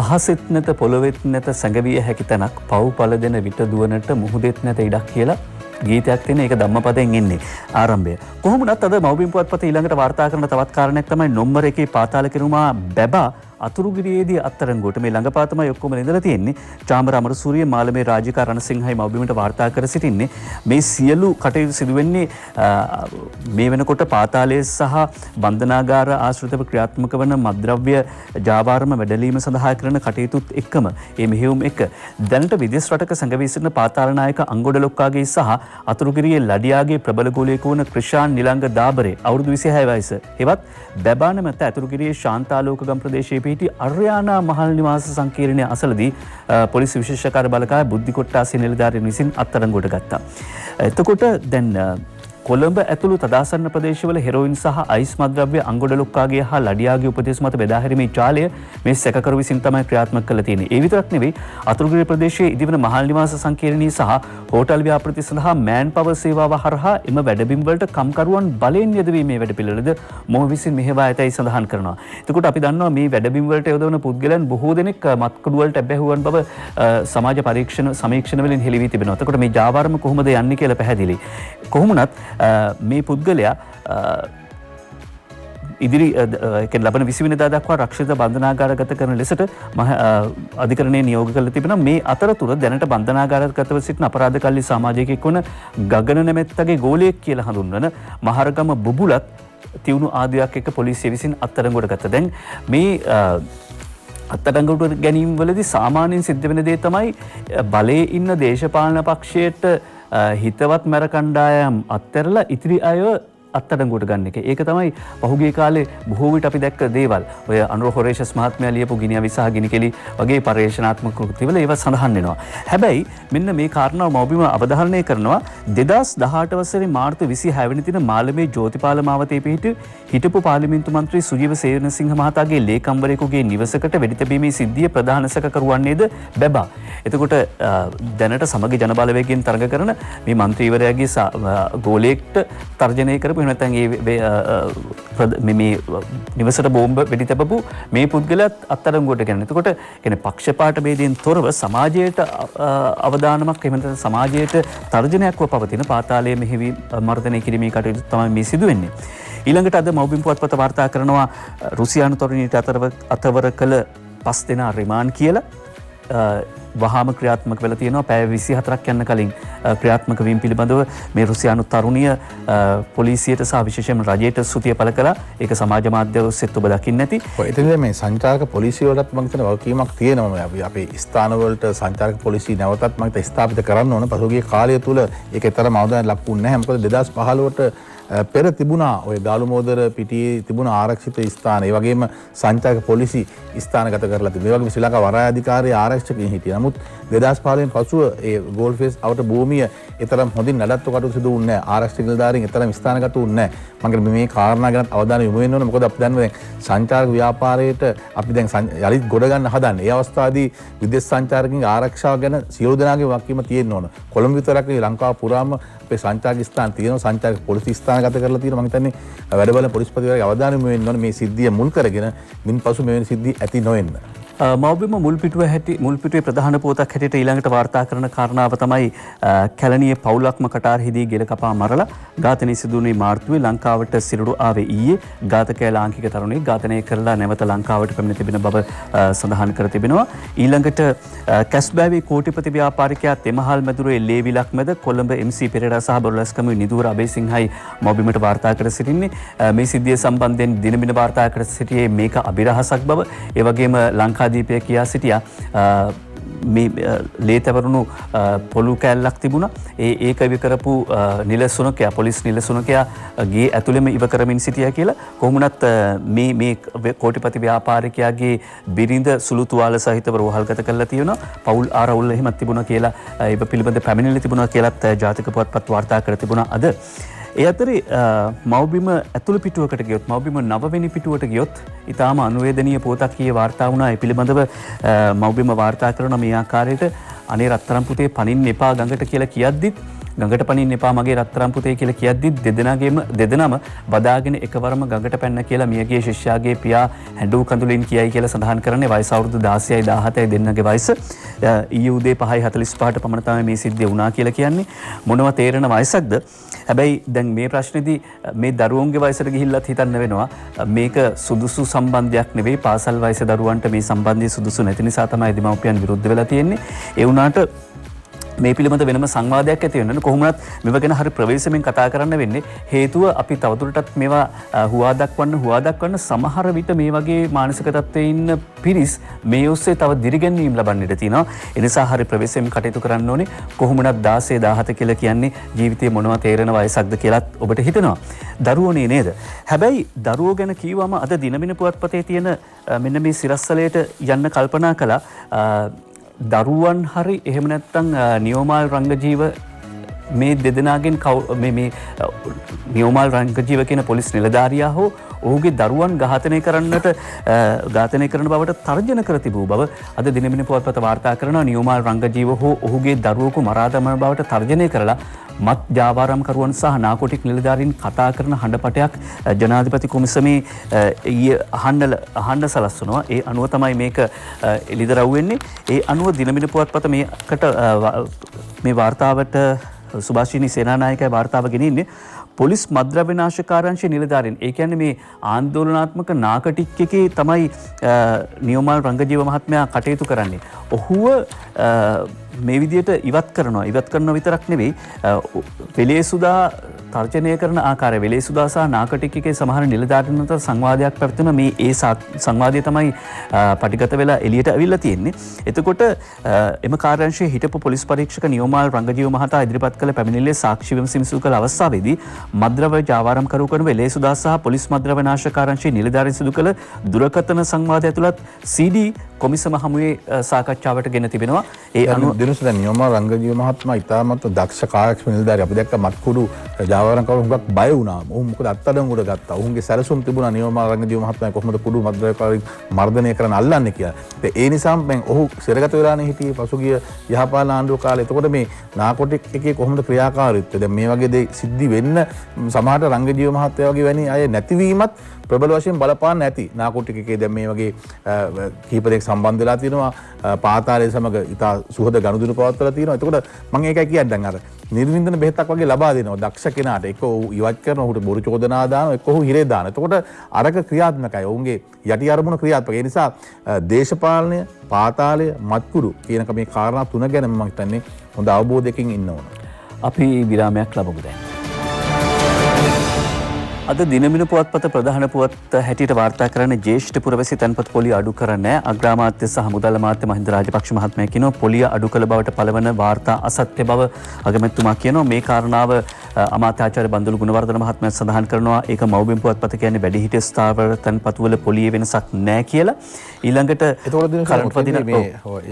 අහසෙත් නැත පොළොවෙත් නැත සැඟවිය හැකි තැනක් පව් පල දෙන විට දුවනට මුහුදෙත් නැත ඉඩක් කියලා ගීතයක් තියෙන ඒක ධම්මපදයෙන් එන්නේ ආරම්භය. කොහොමුණත් අද මව්බිම් පුවත්පත ඊළඟට වාර්තා කරන තවත් කාරණයක් තමයි නොම්බර 1 පාතාල කිරුමා බැබා අතුරුගිරියේදී අත්අඩංගුවට මේ ළඟපා තමයි ඔක්කොම ඉඳලා තියෙන්නේ. චාමර අමරසූරිය මාළමේ රාජිකා රණසිංහයි මව්බිමට වාර්තා කර සිටින්නේ. මේ සියලු කටයුතු සිදු වෙන්නේ මේ වෙනකොට පාතාලයේ සහ බන්ධනාගාර ආශ්‍රිතව ක්‍රියාත්මක වන මත්ද්‍රව්‍ය ජාවාරම වැඩලීම සඳහා කරන කටයුතුත් එක්කම මේ මෙහෙයුම් එක දැනට විදේශ රටක සැඟවී සිටින පාතාල නායක අංගොඩ ලොක්කාගේ සහ අතුරුගිරියේ ලඩියාගේ ප්‍රබල ගෝලයෙකු වන ක්‍රිෂාන් නිලංග දාබරේ අවුරුදු 26 වයස හෙවත් බැබාන මත අතුරුගිරියේ ශාන්තාලෝකගම් ප්‍රදේශයේ පිහිටි අර්යානා මහල් නිවාස සංකීර්ණය අසලදී පොලිස් විශේෂකාර්ය බලකාය බුද්ධි කොට්ටාසේ නිලධාරීන් විසින් අත්අඩංගුවට ගත්තා. එතකොට දැන් කොළඹ ඇතුළු තදාසන්න ප්‍රදේශවල හෙරෝයින් සහ අයිස් මත්ද්‍රව්‍ය අංගොඩ ලොක්කාගේ හා ලඩියාගේ උපදෙස් මත බෙදා හැරීමේ ජාලය මේ සැකකරු විසින් තමයි ක්‍රියාත්මක කරලා තියෙන්නේ. ඒ විතරක් නෙවෙයි අතුරුගිරිය ප්‍රදේශයේ ඉදිවන මහල් නිවාස සංකීර්ණී සහ හෝටල් ව්‍යාපෘති සඳහා මෑන් පවර් සේවාව හරහා එම වැඩබිම් වලට කම්කරුවන් බලයෙන් යෙදවීමේ වැඩපිළිවෙලද මොහු විසින් මෙහෙවා ඇතැයි සඳහන් කරනවා. එතකොට අපි දන්නවා මේ වැඩබිම් වලට යොදවන පුද්ගලයන් බොහෝ දෙනෙක් මත්කුඩු වලට ඇබ්බැහුවන් බව සමාජ පරීක්ෂණ සමීක්ෂණ වලින් හෙළි වී තිබෙනවා. එතකොට මේ ජාවාරම කොහොමද යන්නේ කියලා පැහැදිලි. කොහොමුණත් මේ පුද්ගලයා ඉදිරි ලබන 20 වෙනිදා දක්වා රක්ෂිත බන්ධනාගාරගත කරන ලෙසට අධිකරණයේ නියෝග කළ තිබෙනවා. මේ අතරතුර දැනට බන්ධනාගාරගතව සිටින අපරාධකල්ලි සමාජිකයෙක් වන ගගන නැමැත්තගේ ගෝලයෙක් කියලා හඳුන්වන මහරගම බුබුලත් තියුණු ආදියක් එක්ක පොලිසිය විසින් අත්අඩංගුවට ගත්තා. දැන් මේ අත්අඩංගුවට ගැනීම වලදී සාමාන්‍යයෙන් සිද්ධ වෙන දේ තමයි බලයේ ඉන්න දේශපාලන පක්ෂයට හිතවත් මැර කණ්ඩායම් අත්හැරලා ඉතිරි අයව අත්අඩංගුවට ගන්න එක. ඒක තමයි පහුගිය කාලේ බොහෝ විට අපි දැක්ක දේවල්. ඔය අනුර හොරේෂස් මහත්මයා ලියපු ගිනිඅවි සහ ගිනිකෙලි වගේ පරිශනාත්මක කෘතිවල ඒවා සඳහන් වෙනවා. හැබැයි මෙන්න මේ කාරණාව මව්බිම අවධාරණය කරනවා 2018 වසරේ මාර්තු 26 වෙනි දින මාළමේ ජෝතිපාල මාවතේ පිහිටි හිටපු පාර්ලිමේන්තු මන්ත්‍රී සුජීව සේනසිංහ මහතාගේ ලේකම්වරයෙකුගේ නිවසකට වෙඩි තැබීමේ සිද්ධිය ප්‍රධාන සැකකරුවන්නේද බැබා. එතකොට දැනට සමගි ජනබලවේගයෙන් තරඟ කරන මේ මන්ත්‍රීවරයාගේ ගෝලයෙක්ට තර්ජනය කරපු නැත්නම් මේ නිවසට බෝම්බ වෙඩි තැබපු මේ පුද්ගලයාත් අත්අඩංගුවට ගන්න. එතකොට කියන්නේ පක්ෂපාත ભેදයෙන් තොරව සමාජයට අවදානමක් එහෙම නැත්නම් සමාජයට තර්ජනයක්ව පවතින පාතාලයේ මෙහිවි මර්ධනය කිරීමේ කටයුතු තමයි මේ සිදු වෙන්නේ. ඊළඟට අද මව්බිම් පුවත්පත වාර්තා කරනවා රුසියානු තරුණියට අතවර කළ 5 දෙනා රිමාන්ඩ් කියලා වහාම ක්‍රියාත්මක වෙලා තියෙනවා. පැය 24ක් යන්න කලින් ක්‍රියාත්මක වීම පිළිබඳව මේ රුසියානු තරුණිය පොලිසියට සහ විශේෂයෙන්ම රජයට ස්තුතිය පළ කළා. ඒක සමාජ මාධ්‍ය ඔස්සේත් ඔබ දකින්න ඇති. එතනදී මේ සංචාරක පොලිසිය වලට මම හිතන වගකීමක් තියෙනවා. අපි ස්ථාන වලට සංචාරක පොලිසිය නැවතත් මම හිත ස්ථාපිත කරන්න ඕන. පසුගිය කාලය තුල ඒක තරම් අවධානය ලක්ුන්නේ නැහැ. මොකද 2015ට පෙර තිබුණා ඔය ගාලුමෝදර පිටියේ තිබුණ ආරක්ෂිත ස්ථාන. ඒ වගේම සංචාරක පොලිසි ස්ථානගත කරලා තිබුණා. ඒ වගේම ශ්‍රී ලංකා වරාය අධිකාරිය ආරක්ෂකයින් හිටියා. නමුත් 2015න් පසුව ඒ ගෝල්ෆේස් අවුට භූමිය ඊතරම් හොඳින් නඩත්තු කටයුතු සිදු වුණේ නැහැ. ආරක්ෂක නිලධාරීන් ඊතරම් ස්ථානගත වුණේ නැහැ. මම කියන්නේ මේ කාරණා ගැන අවධානය යොමු වෙන්න ඕනේ. මොකද අපි දන්නවා දැන් සංචාරක ව්‍යාපාරයට අපි දැන් යලිත් ගොඩ ගන්න හදන්නේ. ඒ අවස්ථාවේදී විදේශ සංචාරකින්ගේ ආරක්ෂාව ගැන සියලු දෙනාගේ වගකීම තියෙන්න ඕන. කොළඹ විතරක් නෙවෙයි ලංකාව පුරාම අපේ සංචාරක ස්ථාන තියෙනවා. සංචාරක පොලිස් ස්ථානගත කරලා තියෙනවා. මම හිතන්නේ වැඩ බලන පොලිස්පතිවරයාගේ අවධානය යොමු වෙන්න ඕනේ මේ සිද්ධිය මුල් කරගෙන මින්පසු මෙවැනි සිද්ධි ඇති නොවෙන්න. මව්බිම මුල්පිටුවේ ප්‍රධාන පුවතක් හැටියට ඊළඟට වාර්තා කරන කාරණාව තමයි කැලණියේ පවුලක්ම කටාරහිදී ගෙල කපා මරලා ඝාතනය සිදුවුණේ මාර්තුවේ ලංකාවට සිරුරු ආවේ ඊයේ. ඝාතකයා ලාංකික තරුණයෙක් ඝාතනය කරලා නැවත ලංකාවට පැමිණ තිබෙන බව සඳහන් කර තිබෙනවා. ඊළඟට කැස්බෑවේ කෝටිපති ව්‍යාපාරිකයා තෙමහල් මැදුරේ ලේවිලක් මැද කොළඹ MC පෙරේරා සහ බොරලැස්කම නිදුවර අබේසිංහයි මව්බිමට වාර්තා කර සිටින්නේ. මේ සිද්ධිය සම්බන්ධයෙන් දිනමින වාර්තා කර සිටියේ මේක අභිරහසක් බව. ඒ වගේම ලංකාදීපය කියා සිටියා මේ ලේ තැවරුණු පොළු කෑල්ලක් තිබුණා. ඒක ඉව කරපු නිලසුනකයා පොලිස් නිලසුනකයා ගේ ඇතුළෙම ඉව කරමින් සිටියා කියලා. කොහොමුණත් මේ කෝටිපති ව්‍යාපාරිකයාගේ බිරිඳ සුළු තුවාල සහිතව රෝහල්ගත කරලා තියෙනවා. පවුල් ආරවුල් එහෙමත් තිබුණා කියලා ඒ පිළිබඳ පැමිණිලි තිබුණා කියලාත් ජාතික පුවත්පත් වාර්තා කර තිබුණා අද. ඒ අතරේ මව්බිම ඇතුළු පිටුවකට ගියොත් මව්බිම 9 වෙනි පිටුවට ගියොත් ඊටාම අනුවේදනීය පුවතක් කී වාර්තා වුණා. ඒ පිළිබඳව මව්බිම වාර්තා කරන මේ ආකාරයට අනේ රත්තරන් පුතේ පනින්න එපා ගඟට කියලා කියද්දිත් ගඟට පනින්න එපා මගේ රත්තරන් පුතේ කියලා කියද්දි දෙදෙනාම බදාගෙන එකවරම ගඟට පැන්න කියලා මියගේ ශිෂ්‍යයාගේ පියා හැඬු කඳුලින් කියයි කියලා සඳහන් කරන්නේ වයස අවුරුදු 16යි 17යි දෙන්නගේ වයස. ඊයේ උදේ 5:45ට පමණ තමයි මේ සිද්ධිය වුණා කියලා කියන්නේ. මොනවා තේරෙන වයසක්ද? හැබැයි දැන් මේ ප්‍රශ්නේදී මේ දරුවන්ගේ වයසට ගිහිල්ලත් හිතන්න වෙනවා මේක සුදුසු සම්බන්ධයක් නෙවෙයි. පාසල් වයසේ දරුවන්ට මේ සම්බන්ධය සුදුසු නැති නිසා තමයි දෙමව්පියන් විරුද්ධ වෙලා තියෙන්නේ. ඒ වුණාට මේ පිළිබඳ වෙනම සංවාදයක් ඇති වෙනවා. කොහොමවත් මේව ගැන හරි ප්‍රවේශමෙන් කතා කරන්න වෙන්නේ. හේතුව අපි තවදුරටත් මේවා හුවා දක්වන්න සමහර විට මේ වගේ මානසික තත්ත්වයේ ඉන්න පිරිස් මේ ඔස්සේ තව දිරිගැන්වීම් ලබන්නට තියෙනවා. ඒ නිසා හරි ප්‍රවේශමෙන් කටයුතු කරන්න ඕනේ. කොහොමවත් 16 17 කියලා කියන්නේ ජීවිතේ මොනවා තේරෙන වයසක්ද කියලාත් ඔබට හිතෙනවා. දරුවෝනේ නේද? හැබැයි දරුවෝ ගැන කියවම අද දිනමින පුවත්පතේ තියෙන මෙන්න මේ සිරස්සලයට යන්න කල්පනා කළා. දරුවන් හරි එහෙම නැත්නම් නියෝමාල් රංගජීව මේ දෙදෙනාගෙන් මේ නියෝමාල් රංගජීව කියන පොලිස් නිලධාරියා හෝ ඔහුගේ දරුවන් ඝාතනය කරන බවට තර්ජන කර තිබූ බව අද දිනමින පුවත්පත වාර්තා කරනවා. නියෝමාල් රංගජීව හෝ ඔහුගේ දරුවෙකු මරා දමන බවට තර්ජනය කරලා මත් ජාවාරම්කරුවන් සහ නාකොටික් නිලධාරීන් කතා කරන හඬපටයක් ජනාධිපති කොමිසමේ අහන්න සලස්වනවා. ඒ අනුව තමයි මේක එළිදරව් වෙන්නේ. ඒ අනුව දිනමින පුවත්පත මේ වාර්තාවට සුභාෂිනී සේනානායකයි වාර්තාව ගෙනින්නේ. පොලිස් මද්‍රව්‍ය නාශකාරංශයේ නිලධාරීන් ඒ කියන්නේ මේ ආන්දෝලනාත්මක නාකටික් එකේ තමයි නියෝමාල් රංගජීව මහත්මයා කටයුතු කරන්නේ. ඔහුව මේ විදිහට ඉවත් කරනවා විතරක් නෙවෙයි වෙලේසුදා තර්ජනය කරන ආකාරය වෙලේසුදා සහ නාකටික් එකේ සමහර නිලධාරීන් අතර සංවාදයක් පැවතුන මේ සංවාදය තමයි පටිගත වෙලා එළියට අවිල්ලා තියෙන්නේ. එතකොට එම කාර්යාංශයේ හිටපු පොලිස් පරීක්ෂක නියෝමාල් රංගජීව මහතා ඉදිරිපත් කළ පැමිණිල්ලේ සාක්ෂි විමසීම කළ අවස්ථාවේදී මද්‍රව්‍ය ජාවාරම්කරු කරන වෙලේසුදා සහ පොලිස් මද්‍රව්‍ය නාශකාරංශයේ නිලධාරීන් සිදු කළ දුරකථන සංවාදය ඇතුළත් CD කොමිසම හමුවේ සාකච්ඡාවට ගෙන තිබෙනවා. ඒ අනුව දිනසද නියෝමාල් රංගජීව මහත්මයා ඉතාමත් දක්ෂ කාර්යක්ෂම නිලධාරිය. අපි දැක්ක මත්කුඩු ජාවාරම්කරු හුඟක් බය වුණා. ඔහු මොකද අත්අඩංගුවට ගත්තා. ඔහුගේ සැලසුම් තිබුණා නියෝමාල් රංගජීව මහත්මයා කොහොමද කුඩු මද්‍රව්‍යකාරීන් මර්ධනය කරන්න අල්ලන්නේ කියලා. ඒ නිසාම දැන් ඔහු සිරගත වෙලානේ හිටියේ පසුගිය යහපාලන ආණ්ඩුව කාලේ. එතකොට මේ නාකොටික් එකේ කොහොමද ක්‍රියාකාරීත්වය? දැන් මේ වගේ දේ සිද්ධි වෙන්න සමහරට රංගජීව මහත්තයා වගේ වැනි අය නැතිවීමත් ප්‍රබල වශයෙන් බලපාන්න ඇති. නාකොටික් එකේ දැන් මේ වගේ කීප දෙනෙක් සම්බන්ධ වෙලා තියෙනවා. පාතාලය සමග ඉතා සුහද ගනුදෙනු පවත්වලා තියෙනවා. එතකොට මම ඒකයි කියන්නේ දැන් අර නිර්වින්දන බෙහෙතක් වගේ ලබා දෙනවා දක්ෂ කෙනාට. එක්ක ඔහු ඉවත් කරන ඔහුට බොරු චෝදනා දානවා, එක්ක ඔහු හිරේ දානවා. එතකොට අරක ක්‍රියාත්මකයි. ඔවුන්ගේ යටි අරමුණ ක්‍රියාත්මකයි. ඒ නිසා දේශපාලනය, පාතාලය, මත්කුඩු කියන මේ කාරණා තුන ගැන මම හිතන්නේ හොඳ අවබෝධයකින් ඉන්න ඕන. අපි විරාමයක් ලබමු දැන්. අද දිනමින පුවත්පත ප්‍රධාන පුවත් හැටියට වාර්තා කරන ජ්‍යෙෂ්ඨ පුරවැසි තැන්පත් පොලිය අඩු කරන්නේ අග්‍රාමාත්‍ය සහ මුදල් අමාත්‍ය මහින්ද රාජපක්ෂ මහත්මයා කියනවා පොලිය අඩු කළ බවට පළවන වාර්තා අසත්‍ය බව අගමැතිතුමා කියනවා. මේ කාරණාව අමාත්‍යාචාර්ය බන්දුලු ගුණවර්ධන මහත්මයා සඳහන් කරනවා. ඒක මව්බිම් පුවත්පත කියන්නේ වැඩිහිටිය ස්ථාවර තැන්පත්වල පොලියේ වෙනසක් නැහැ කියලා. ඊළඟට එතකොට මේ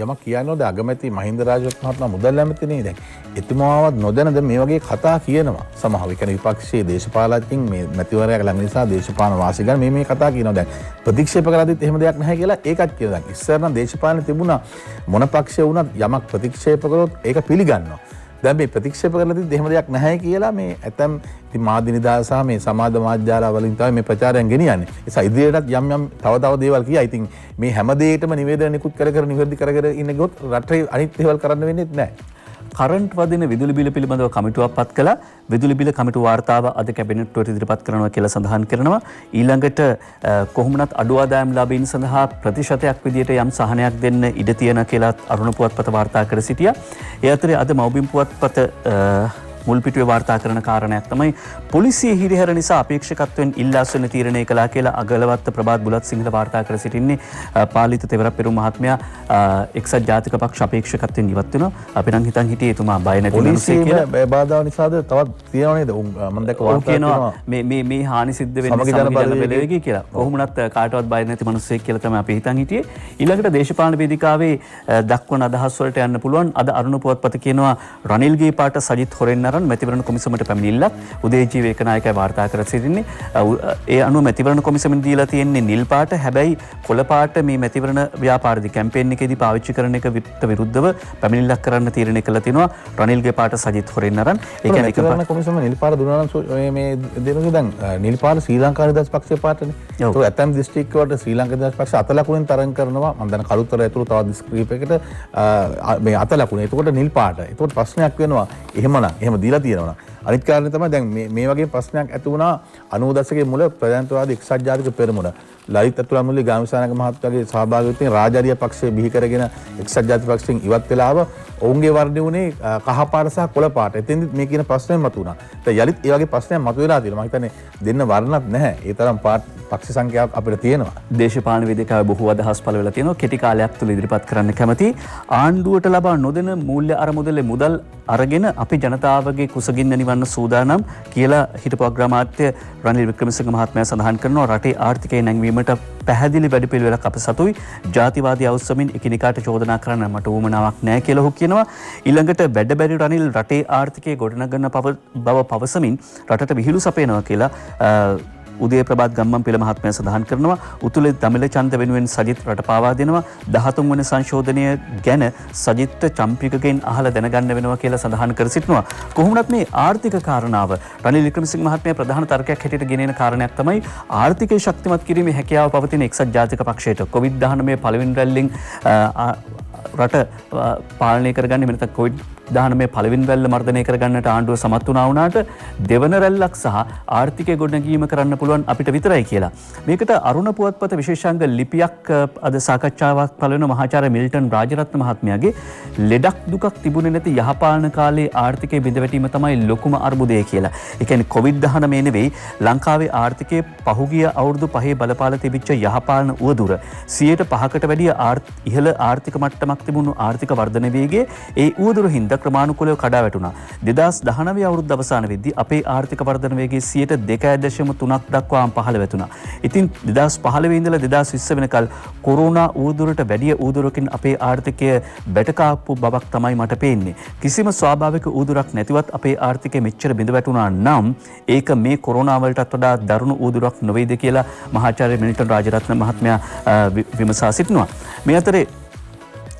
යමක් කියනවාද අගමැති මහින්ද රාජපක්ෂ මහත්මයා මුදල් ඇමතිනේ දැන් එතුමාවත් නොදැනද මේ වගේ කතා කියනවා. සමහර විට විපක්ෂයේ දේශපාලඥයින් මේ මැතිවරයා ළඟ නිසා දේශපාලන වාසි ගන්න මේ කතා කියනවා. දැන් ප්‍රතික්ෂේප කරද්දිත් එහෙම දෙයක් නැහැ කියලා ඒකත් කියනවා. දැන් ඉස්සර නම් දේශපාලන තිබුණා මොන පක්ෂය වුණත් යමක් ප්‍රතික්ෂේප කරොත් ඒක පිළිගන්නවා. දැන් මේ ප්‍රතික්ෂේප කරද්දිත් එහෙම දෙයක් නැහැ කියලා මේ ඇතම් ඉතින් මාධ්‍ය නිදහස සහ මේ සමාජ මාධ්‍යාල වලින් තමයි මේ ප්‍රචාරයෙන් ගෙනියන්නේ. ඒ නිසා ඉදිරියටත් යම් තව දේවල් කියයි. ඉතින් මේ හැම දෙයකටම නිවේදන නිකුත් කර නිවැරදි කර ඉන්න ගොත් රටේ අනිත් දේවල් කරන්න වෙන්නේ නැහැ. කරන්ට් වදින විදුලි බිල පිළිබඳව කමිටුවක් පත් කළා. විදුලි බිල කමිටු වාර්තාව අද කැබිනට්ට ඉදිරිපත් කරනවා කියලා සඳහන් කරනවා. ඊළඟට කොහොමනත් අඩු ආදායම් ලාභීන් සඳහා ප්‍රතිශතයක් විදියට යම් සහනයක් දෙන්න ඉඩ තියෙන කියලා අරුණ පුවත්පත වාර්තා කර සිටියා. ඒ අතරේ අද මව්බිම් පුවත්පත මුල් පිටුවේ වාර්තා කරන කාරණයක් තමයි පොලිසිය හිරිහැර නිසා අපේක්ෂකත්වයෙන් ඉල්ලාස්වන තීරණය කළා කියලා අගලවත්ත ප්‍රභාත් බුලත් සිංහල වාර්තා කර සිටින්නේ. පාලිත තෙවරපෙරුම් මහත්මයා එක්සත් ජාතික පක්ෂ අපේක්ෂකත්වයෙන් ඉවත් වෙනවා. අපි නම් හිතන් හිටියේ එතුමා බය නැති මිනිස්සෙක් කියලා. පොලිසිය බාධා නිසාද තවත් තියෙනව නේද? මම දැක්ක වාර්තා කියනවා මේ හානි සිද්ධ වෙන්නේ සමගි ජන බලවේගය කියලා. කොහොමුණත් කාටවත් බය නැති මිනිස්සෙක් කියලා තමයි අපි හිතන් හිටියේ. ඊළඟට දේශපාලන වේදිකාවේ දක්වන අදහස් වලට යන්න පුළුවන්. අද අරුණ පුවත්පත කියනවා රනිල්ගේ පාට සජිත් හොරෙන් අරන් මැතිවරණ කොමිසමට පැමිණිල්ලක් උදේජීව ඒකනායකයි වාර්තා කර සිටින්නේ. ඒ අනුව මැතිවරණ කොමිසමෙන් දීලා තියෙන්නේ නිල් පාට. හැබැයි කොළ පාට මේ මැතිවරණ ව්‍යාපාරදී කැම්පේන් එකේදී පාවිච්චි කරන එකට විරුද්ධව පැමිණිල්ලක් කරන්න තීරණය කළා තිනවා. රනිල්ගේ පාට සජිත් හොරෙන් අරන්. ඒ කියන්නේ මැතිවරණ කොමිසම නිල් පාට දුන්නා නම් මේ දෙනුනේ දැන් නිල් පාට ශ්‍රී ලංකා නිදහස් පක්ෂයේ පාටනේ. ඒක ඇතම් දිස්ත්‍රික්ක වලට ශ්‍රී ලංකා නිදහස් පක්ෂ අත ලකුණෙන් තරඟ කරනවා. මම දැන් කළුතර ඇතුළු තවත් දිස්ත්‍රික්කයකට මේ අත ලකුණ. එතකොට නිල් පාට. එතකොට ප්‍රශ්නයක් වෙනවා. එහෙමනම් එහෙම දීලා තියෙනවා. අනිත් කාරණේ තමයි දැන් මේ වගේ ප්‍රශ්නයක් ඇති වුණා 90 දශකයේ මුල ප්‍රජාතන්ත්‍රවාදී එක්සත් ජාතික පෙරමුණ ලලිත් අතුරුමල්ලි ගාමිසානක මහත්මයාගේ සහභාගීත්වයෙන් රාජාරිය පක්ෂය බිහි කරගෙන එක්සත් ජාතික පක්ෂයෙන් ඉවත් වෙලා ආව ඔවුන්ගේ වර්ණය උනේ කහ පාට සහ කොළ පාට. එතෙන්දි මේ කියන ප්‍රශ්නේ මතුවුණා. දැන් යලිත් ඒ වගේ ප්‍රශ්නයක් මතුවලා තියෙනවා. මම හිතන්නේ දෙන්න වර්ණත් නැහැ. ඒ තරම් පක්ෂ සංඛ්‍යාවක් අපිට තියෙනවා. දේශපාලන වේදිකාවේ බොහෝ අදහස් පළ වෙලා තියෙනවා. කෙටි කාලයක් තුළ ඉදිරිපත් කරන්න කැමති ආණ්ඩුවට ලබා නොදෙන මූල්‍ය අරමුදලේ මුදල් අරගෙන අපි ජනතාවගේ කුසගින්න නිවන්න සූදානම් කියලා හිටපු අග්‍රාමාත්‍ය රනිල් වික්‍රමසිංහ මහත්මයා සඳහන් කරනවා. රටේ ආර්ථිකය නැංවීමට පැහැදිලි වැඩපිළිවෙලක් අප සතුයි. ජාතිවාදී අවශ්‍යමින් එකිනෙකාට චෝදනා කරන්න මට උවමනාවක් නැහැ කියලා ඔහු කියනවා. ඊළඟට බැඩබැරි රනිල් රටේ ආර්ථිකය ගොඩනගන බව පවසමින් රටට විහිළු සපයනවා කියලා උදේ ප්‍රභාත් ගම්මන්පිල මහත්මයා සඳහන් කරනවා. උතුලේ දමිළ ඡන්ද වෙනුවෙන් සජිත් රට පාවා දෙනවා. 13 වන සංශෝධනය ගැන සජිත් චම්පිකගෙන් අහලා දැනගන්න වෙනවා කියලා සඳහන් කර සිටිනවා. කොහොමවත් මේ ආර්ථික කාරණාව රනිල් වික්‍රමසිංහ මහත්මයා ප්‍රධාන තර්කයක් හැටියට ගෙනෙන කාරණයක් තමයි ආර්ථිකය ශක්තිමත් කිරීමේ හැකියාව පවතින එක්සත් ජාතික පක්ෂයට COVID-19 පළවෙනි රැල්ලෙන් රට පාලනය කරගන්නේ මෙතන COVID-19 පළවෙනි රැල්ල මර්ධනය කරගන්නට ආණ්ඩුව සමත් වුණාට දෙවන රැල්ලක් සහ ආර්ථිකය ගොඩනැගීම කරන්න පුළුවන් අපිට විතරයි කියලා. මේකට අරුණ පුවත්පත විශේෂාංග ලිපියක් අද සාකච්ඡාවක් පළ වෙන මහාචාර්ය මිල්ටන් රාජරත්න මහත්මයාගේ ලෙඩක් දුකක් තිබුණේ නැති යහපාලන කාලේ ආර්ථිකය බිඳවැටීම තමයි ලොකුම අර්බුදය කියලා. ඒ කියන්නේ COVID-19 නෙවෙයි ලංකාවේ ආර්ථිකයේ පහුගිය අවුරුදු 5 බලපාලා තිබිච්ච යහපාලන උවදුර 105කට වැඩිය ඉහළ ආර්ථික මට්ටමක් තිබුණු ආර්ථික වර්ධන වේගයේ ඒ උවදුර හින්දා ක්‍රමානුකූලව කඩා වැටුණා. 2019 අවුරුද්ද අවසාන වෙද්දී අපේ ආර්ථික වර්ධන වේගය 2.3% දක්වාම පහළ වැටුණා. ඉතින් 2015 ඉඳලා 2020 වෙනකල් කොරෝනා උවදුරට වැඩිය උවදුරකින් අපේ ආර්ථිකය බැටකාපු බවක් තමයි මට පේන්නේ. කිසිම ස්වාභාවික උවදුරක් නැතිවත් අපේ ආර්ථිකය මෙච්චර බිඳ වැටුණා නම් ඒක මේ කොරෝනා වලටත් වඩා දරුණු උවදුරක් නොවේද කියලා මහාචාර්ය මිල්ටන් රාජරත්න මහත්මයා විමසා සිටිනවා. මේ අතරේ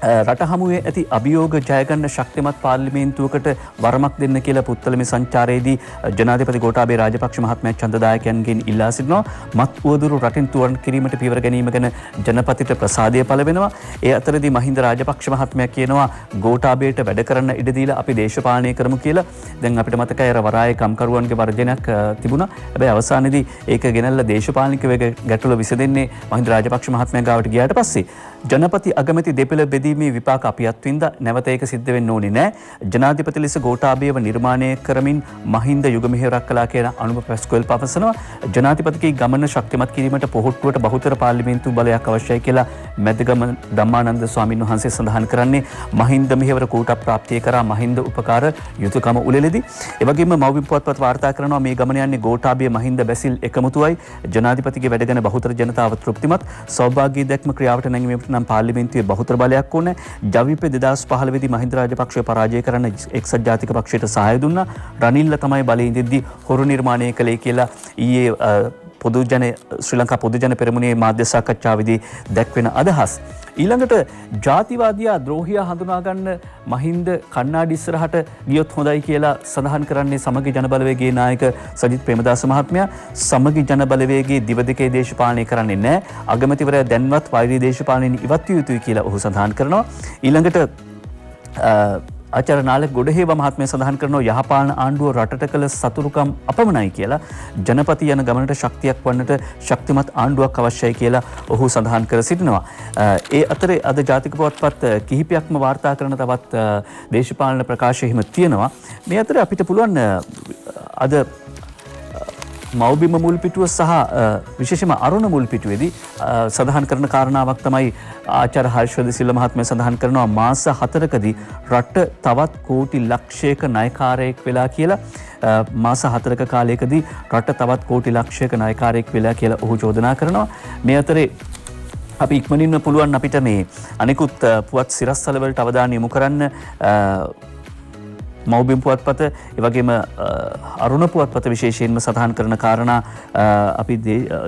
රට හමුවේ ඇති අභියෝග ජයගන්න ශක්තිමත් පාර්ලිමේන්තුවකට වරමක් දෙන්න කියලා පුත්තලමේ සංචාරයේදී ජනාධිපති ගෝඨාභය රාජපක්ෂ මහත්මයා ඡන්දදායකයන්ගෙන් ඉල්ලා සිටිනවා. මත් උවදුරු රටින් තුරන් කිරීමට පියවර ගැනීම ගැන ජනපතිට ප්‍රසාදය පළ වෙනවා. ඒ අතරදී මහින්ද රාජපක්ෂ මහත්මයා කියනවා ගෝඨාභයට වැඩ කරන්න ඉඩ දීලා අපි දේශපාලනය කරමු කියලා. දැන් අපිට මතකයි අර වරායේ කම්කරුවන්ගේ වර්ජනයක් තිබුණා. හැබැයි අවසානයේදී ඒක ගෙනල්ලා දේශපාලනික ගැටලුව විසඳෙන්නේ මහින්ද රාජපක්ෂ මහත්මයා ගාවට ගියාට පස්සේ ජනපති අගමැති දෙපළ බෙදීමේ විපාක අපි අත්විඳා නැවත ඒක සිද්ධ වෙන්න ඕනේ නෑ. ජනාධිපති ලෙස ගෝඨාභයව නිර්මාණය කරමින් මහින්ද යුග මෙහෙවරක් කළා කියන අනුප පැස්කෝල් පවසනවා. ජනාධිපතිගේ ගමන ශක්තිමත් කිරීමට පොහොට්ටුවට බහුතර පාර්ලිමේන්තු බලයක් අවශ්‍යයි කියලා මැදගම ධම්මානන්ද ස්වාමීන් වහන්සේ සඳහන් කරන්නේ. මහින්ද මෙහෙවර කූට ප්‍රාප්තිය කරා මහින්ද උපකාර යුතුයකම උළෙලෙදී. ඒ වගේම මව්බිම් පුවත්පත් වාර්තා කරනවා මේ ගමන යන්නේ ගෝඨාභය මහින්ද බැසිල් එකමුතුවයි. ජනාධිපතිගේ වැඩ ගැන බහුතර ජනතාව තෘප්තිමත්. සෞභාග්‍ය දැක්ම ක්‍රියාවට නැංවීමට නම් පාර්ලිමේන්තුවේ බහුතර බලයක් ඕනේ. ජවිප 2015 වෙදී මහින්ද රාජපක්ෂව පරාජය කරන්න එක්සත් ජාතික පක්ෂයට සහාය දුන්නා. රනිල්ල තමයි බලයේ ඉඳිද්දී හොරු නිර්මාණය කළේ කියලා ඊයේ ශ්‍රී ලංකා පොදුජන පෙරමුණේ මාධ්‍ය සාකච්ඡාවේදී දැක්වෙන අදහස්. ඊළඟට ජාතිවාදියා ද්‍රෝහියා හඳුනා ගන්න මහින්ද කණ්ණාඩි ඉස්සරහට ගියොත් හොඳයි කියලා සඳහන් කරන්නේ සමගි ජනබලවේගයේ නායක සජිත් ප්‍රේමදාස මහත්මයා. සමගි ජනබලවේගයේ දිව දෙකේ දේශපාලනය කරන්නේ නැහැ. අගමැතිවරයා දැන්වත් වෛරී දේශපාලනයෙන් ඉවත් විය යුතුයි කියලා ඔහු සඳහන් කරනවා. ඊළඟට ආචාර්ය නාලක ගොඩහේව මහත්මයා සඳහන් කරනවා යහපාලන ආණ්ඩුව රටට කළ සතුරුකම් අපමණයි කියලා. ජනපති යන ගමනට ශක්තියක් වන්නට ශක්තිමත් ආණ්ඩුවක් අවශ්‍යයි කියලා ඔහු සඳහන් කර සිටිනවා. ඒ අතරේ අද ජාතික පුවත්පත් කිහිපයක්ම වාර්තා කරන තවත් දේශපාලන ප්‍රකාශ එහෙම තියෙනවා. මේ අතරේ අපිට පුළුවන් අද මව්බිම මුල් පිටුව සහ විශේෂයෙන්ම අරුණ මුල් පිටුවේදී සඳහන් කරන කාරණාවක් තමයි ආචාර්ය හර්ෂවර්ධන සිල්වා මහත්මයා සඳහන් කරනවා මාස 4කදී රට තවත් කෝටි ලක්ෂයක ණයකාරයෙක් වෙලා කියලා. මාස 4ක කාලයකදී රට තවත් කෝටි ලක්ෂයක ණයකාරයෙක් වෙලා කියලා ඔහු චෝදනා කරනවා. මේ අතරේ අපි ඉක්මනින්ම පුළුවන් අපිට මේ අනිකුත් පුවත් සිරස්තල වලට අවධානය යොමු කරන්න. මව්බිම් පුවත්පත ඒ වගේම අරුණ පුවත්පත විශේෂයෙන්ම සඳහන් කරන කාරණා අපි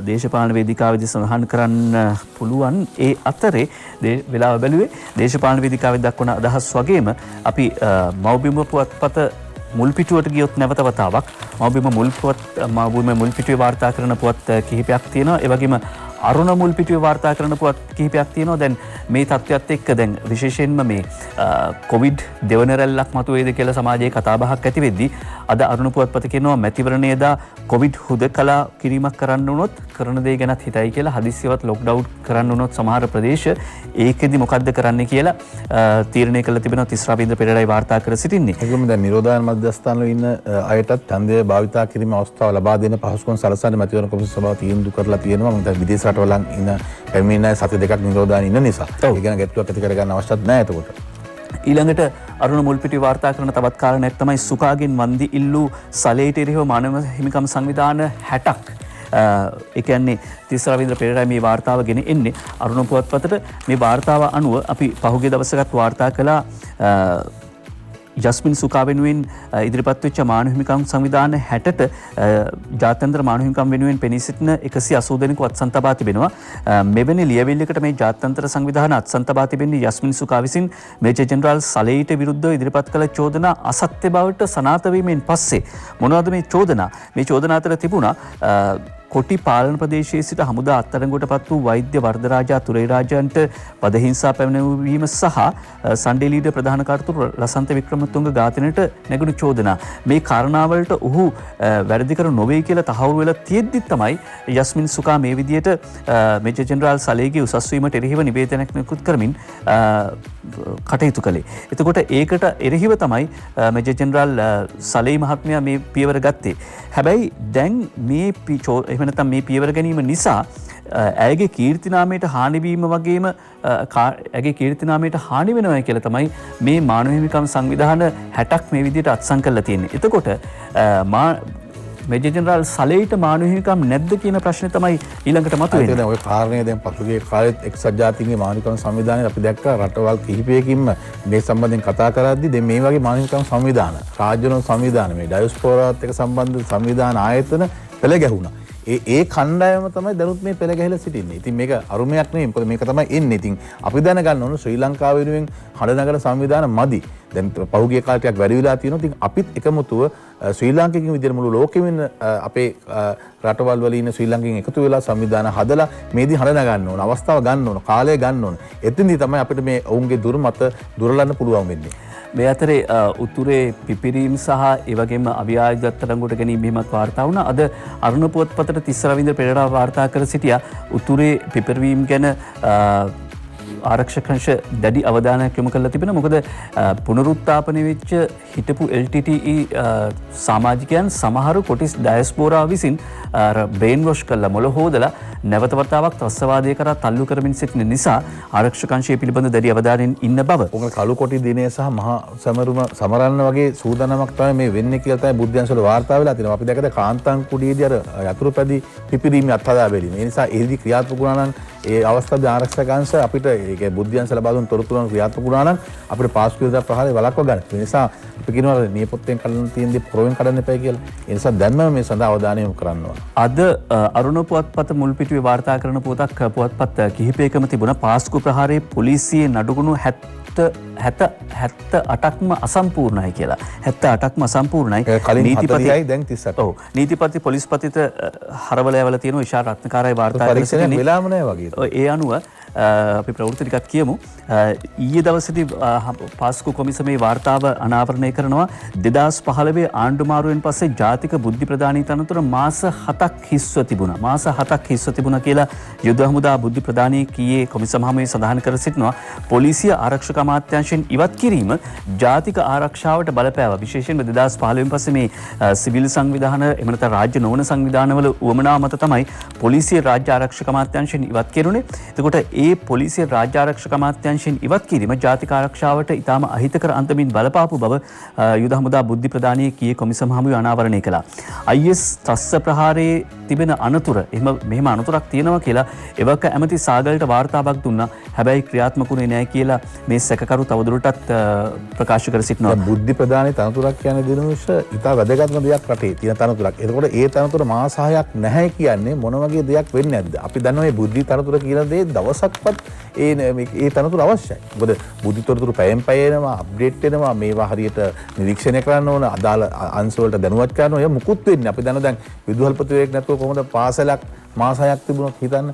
දේශපාලන වේදිකාවේදී සඳහන් කරන්න පුළුවන්. ඒ අතරේ වෙලාව බැලුවේ දේශපාලන වේදිකාවේ දක්වන අදහස් වගේම අපි මව්බිම පුවත්පත මුල් පිටුවට ගියොත් නැවත වතාවක් මව්බිම මුල් පිටුවේ වාර්තා කරන පුවත් කිහිපයක් තියෙනවා. ඒ වගේම අරුණ මුල් පිටුවේ වාර්තා කරන පුවත් කිහිපයක් තියෙනවා. දැන් මේ තත්ත්වයත් එක්ක දැන් විශේෂයෙන්ම මේ කොවිඩ් දෙවන රැල්ලක් මතුවේද කියලා සමාජයේ කතාබහක් ඇති වෙද්දී අද අරුණ පුවත්පත කියනවා මැතිවරණයේදා කොවිඩ් හුදකලා කිරීමක් කරන්න වුණොත් කරන දේ ගැනත් හිතයි කියලා හදිස්සියවත් ලොක්ඩවුන් කරන්න වුණොත් සමහර ප්‍රදේශ ඒකෙදි මොකද්ද කරන්න කියලා තීරණය කළ තිබෙනවා. තිස්රාවීන්ද්‍ර පෙරේරායි වාර්තා කර සිටින්නේ. ඒකම දැන් නිරෝධායන මධ්‍යස්ථානවල ඉන්න අයටත් ඡන්දය භාවිතා කිරීම අවස්ථාව ලබා දෙන පහසුකම් සලසන්නේ මැතිවරණ කොමිසම සභාව තීන්දුව කරලා තියෙනවා. මොකද විදේශ රටවලන් ඉන්න පැමිණෙන සති දෙකක් නිරෝධායන ඉන්න නිසා. ඒ ගැන ගැටලුවක් ඇති කරගන්න අවශ්‍යත් නැහැ එතකොට. ඊළඟට අරුණ මුල්පිටි වාර්තා කරන තවත් කාරණයක් තමයි සුකාගෙන් වන්දි ඉල්ලූ සලයට එරෙහිව මානව හිමිකම් සංවිධාන 60ක්. ඒ කියන්නේ තිස්රාවීන්ද්‍ර පෙරේරා මේ වාර්තාව ගෙන එන්නේ අරුණ පුවත්පතට. මේ වාර්තාව අනුව අපි පහුගිය දවසකත් වාර්තා කළා ජස්මින් සුකා වෙනුවෙන් ඉදිරිපත් වෙච්ච මානව හිමිකම් සංවිධාන 60ට ජාත්‍යන්තර මානව හිමිකම් වෙනුවෙන් පෙනී සිටින 180 දෙනෙකු අත්සන් තබා තිබෙනවා. මෙවැනි ලියවිල්ලකට මේ ජාත්‍යන්තර සංවිධාන අත්සන් තබා තිබෙන්නේ යස්මින් සුකා විසින් මේජර් ජෙනරාල් සලේට විරුද්ධව ඉදිරිපත් කළ චෝදනා අසත්‍ය බවට සනාථ වීමෙන් පස්සේ මොනවද මේ චෝදනා? මේ චෝදනා අතර තිබුණා කොටි පාලන ප්‍රදේශයේ සිට හමුදා අත්අඩංගුවටපත් වූ වෛද්‍ය වර්ධරාජා තුරේරාජන්ට වදහිංසා පැමිණවීම සහ සන්ඩේ ලීඩර් ප්‍රධාන කාර්යතුරු ලසන්ත වික්‍රමතුංග ඝාතනයට නැගුණු චෝදනා. මේ කාරණාවලට ඔහු වැරදි කර නොවේ කියලා තහවුරු වෙලා තියෙද්දි තමයි යස්මින් සුකා මේ විදියට මේජර් ජෙනරාල් සලේගේ උසස් වීමට එරෙහිව නිවේදනයක් නිකුත් කරමින් කටයුතු කළේ. එතකොට ඒකට එරෙහිව තමයි මේජර් ජෙනරාල් සලේ මහත්මයා මේ පියවර ගත්තේ. හැබැයි දැන් මේ එහෙම නැත්නම් මේ පියවර ගැනීම නිසා ඇයගේ කීර්තිනාමයට හානිවීම වගේම ඇගේ කීර්තිනාමයට හානි වෙනවා කියලා තමයි මේ මානව හිමිකම් සංවිධාන 60ක් මේ විදිහට අත්සන් කරලා තියෙන්නේ. එතකොට මේජර් ජෙනරාල් සලේට මානව හිමිකම් නැද්ද කියන ප්‍රශ්නේ තමයි ඊළඟට මතුවෙන්නේ. දැන් ওই කාරණය දැන් පසුගිය කාලෙත් එක්සත් ජාතීන්ගේ මානව හිමිකම් සංවිධානයේ අපි දැක්කා රටවල් කිහිපයකින්ම මේ සම්බන්ධයෙන් කතා කරද්දී දැන් මේ වගේ මානව හිමිකම් සංවිධාන, රාජ්‍යන සංවිධාන, මේ ඩයස්පෝරාත් එක්ක සම්බන්ධ සංවිධාන ආයතන පෙළ ගැහුණා. ඒ කණ්ඩායම තමයි දැනුත් මේ පෙළ ගැහිලා සිටින්නේ. ඉතින් මේක අරුමයක් නෙවෙයි. මොකද මේක තමයි එන්නේ. ඉතින් අපි දැනගන්න ඕන ශ්‍රී ලංකාව වෙනුවෙන් හඬනගර සංවිධාන මදි. දැන් පහුගිය කාලේ ටිකක් වැඩි වෙලා තියෙනවා. ඉතින් අපිත් එකමුතුව ශ්‍රී ලාංකිකින් විදිහට මුළු ලෝකෙම ඉන්න අපේ රටවල් වල ඉන්න ශ්‍රී ලාංකිකින් එකතු වෙලා සංවිධාන හදලා මේදී හඬ නගන්න ඕන. අවස්ථාව ගන්න ඕන. කාලය ගන්න ඕන. එතෙන්දී තමයි අපිට මේ ඔවුන්ගේ දුර්මත දුරලන්න පුළුවන් වෙන්නේ. මේ අතරේ උතුරේ පිපිරීම් සහ ඒ වගේම අවියාජ අත්අඩංගුවට ගැනීම මෙහෙමත් වාර්තා වුණා. අද අරුණ පුවත්පතට තිස්රාවීන්ද්‍ර පෙරේරා වාර්තා කර සිටියා උතුරේ පිපිරීම් ගැන ආරක්ෂක අංශ දැඩි අවධානයක් යොමු කරලා තිබෙනවා. මොකද පුනරුත්ථාපනය වෙච්ච හිටපු LTTE සමාජිකයන් සමහරු කොටිස් ඩයස්පෝරා විසින් බ්‍රේන් වොෂ් කරලා මොළ හොදලා නැවත වතාවක් ත්‍රස්තවාදය කරා තල්ලු කරමින් සිටින නිසා ආරක්ෂක අංශය පිළිබඳ දැඩි අවධානයෙන් ඉන්න බව. උගල කළු කොටි දිනය සහ මහා සමරුම සමරන්න වගේ සූදානමක් තමයි මේ වෙන්නේ කියලා තමයි බුද්ධ්‍යංශවල වාර්තා වෙලා තියෙනවා. අපි දැකද කාන්තාන් කුඩියේදී අර යතුරු පැදි පිපිරීමේ අත්හදා බැලීම. ඒ නිසා ඒදී ක්‍රියාත්මක වුණා නම් ඒ අවස්ථාවේ ආරක්ෂක අංශ අපිට ඒක බුද්ධ්‍යංශ ලබා දුන් තොරතුරු ක්‍රියාත්මක වුණා නම් අපිට පාස්කු විරුද්ධ ප්‍රහාරය වළක්ව ගන්න. ඒ නිසා අපි කියනවා නියපොත්තෙන් කඩන තියෙන දේ පොරවෙන් කඩන්න එපා කියලා. ඒ නිසා දැන්ම මේ සඳහා අවධානය යොමු කරන්න ඕන. අද අරුණ පුවත්පත මුල් පිටුවේ වාර්තා කරන පුවත්පත් කිහිපයකම තිබුණා පාස්කු ප්‍රහාරයේ පොලිසියේ නඩුගුණ 78ක්ම අසම්පූර්ණයි කියලා. 78ක්ම අසම්පූර්ණයි. නීතිපතියි දැන් 38. ඔව්. නීතිපති පොලිස්පතිට හරවල යවලා තියෙනවා විශාල රත්නකාරයි වාර්තා කරලා වෙලාම නැහැ වගේ. ඒ අනුව අපි ප්‍රවෘත්ති ටිකක් කියමු. ඊයේ දවසේදී පාස්කු කොමිසමේ වාර්තාව අනාවරණය කරනවා 2015 ආණ්ඩු මාරුවෙන් පස්සේ ජාතික බුද්ධි ප්‍රදානී තනතුර මාස 7ක් හිස්ව තිබුණා. මාස 7ක් හිස්ව තිබුණා කියලා යුද හමුදා බුද්ධි ප්‍රදානී කීයේ කොමිසම හමුවේ සඳහන් කර සිටිනවා. පොලිසිය ආරක්ෂක අමාත්‍යාංශයෙන් ඉවත් කිරීම ජාතික ආරක්ෂාවට බලපෑවා. විශේෂයෙන්ම 2015 පස්සේ මේ සිවිල් සංවිධාන එහෙම නැත්නම් රාජ්‍ය නොවන සංවිධානවල උවමනා මත තමයි පොලිසිය රාජ්‍ය ආරක්ෂක අමාත්‍යාංශයෙන් ඉවත් කෙරුණේ. එතකොට ඒ පොලිසිය රාජ්‍ය ආරක්ෂක අමාත්‍යාංශයෙන් ඉවත් කිරීම ජාතික ආරක්ෂාවට ඉතාම අහිතකර අන්දමින් බලපාපු බව යුද හමුදා බුද්ධි ප්‍රදානී කීයේ කොමිසම හමුවේ අනාවරණය කළා. IS ත්‍රස්ස ප්‍රහාරයේ තිබෙන අනතුර මෙහෙම අනතුරක් තියෙනවා කියලා එවක ඇමති සාගලට වාර්තාවක් දුන්නා. හැබැයි ක්‍රියාත්මකුනේ නැහැ කියලා මේ සැකකරු තවදුරටත් ප්‍රකාශ කර සිටිනවා. බුද්ධි ප්‍රදානයේ තනතුරක් කියන්නේ දිනුෂ ඉතා වැදගත්ම දෙයක් රටේ තියෙන තනතුරක්. එතකොට ඒ තනතුර මාස 6ක් නැහැ කියන්නේ මොන වගේ දෙයක් වෙන්නේ නැද්ද? අපි දන්නවා මේ බුද්ධි තනතුර කියන දේ දවසක්වත් ඒ තනතුර අවශ්‍යයි. මොකද බුද්ධි තනතුර පැයෙන් පැය එනවා, අප්ඩේට් වෙනවා, මේවා හරියට නිරීක්ෂණය කරන්න ඕන, අදාළ අංශ වලට දැනුවත් කරන්න ඕන. මුකුත් වෙන්නේ. අපි දන්නවා දැන් විදුහල්පතිවරයෙක් නැතුව කොහොමද පාසලක් මාස 6ක් තිබුණොත් හිතන්න.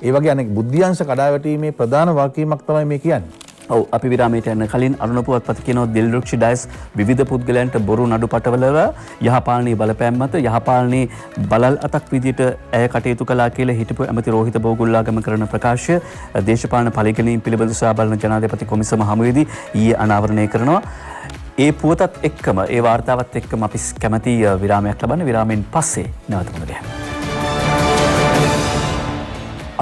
ඒ වගේ අනෙක් බුද්ධිංශ කඩාවැටීමේ ප්‍රධාන වගකීමක් තමයි මේ කියන්නේ. ඔව් අපි විරාමයට යන්න කලින් අරුණ පුවත්පත කියනවා දිල්රුක්ෂි ඩයස් විවිධ පුද්ගලයන්ට බොරු නඩු පටවලව යහපාලනයේ බලපෑම් මත යහපාලනයේ බලල් අතක් විදියට ඇය කටයුතු කළා කියලා හිටපු ඇමති රෝහිත බෝගුල්ලාගම කරන ප්‍රකාශය දේශපාලන පරිගණීම් පිළිබඳ සොයා බලන ජනාධිපති කොමිසම හමුවේදී ඊයේ අනාවරණය කරනවා. ඒ පුවතත් එක්කම ඒ වාර්තාවත් එක්කම අපි කැමති විරාමයක් ලබන්න. විරාමයෙන් පස්සේ නැවතම දෙන්න.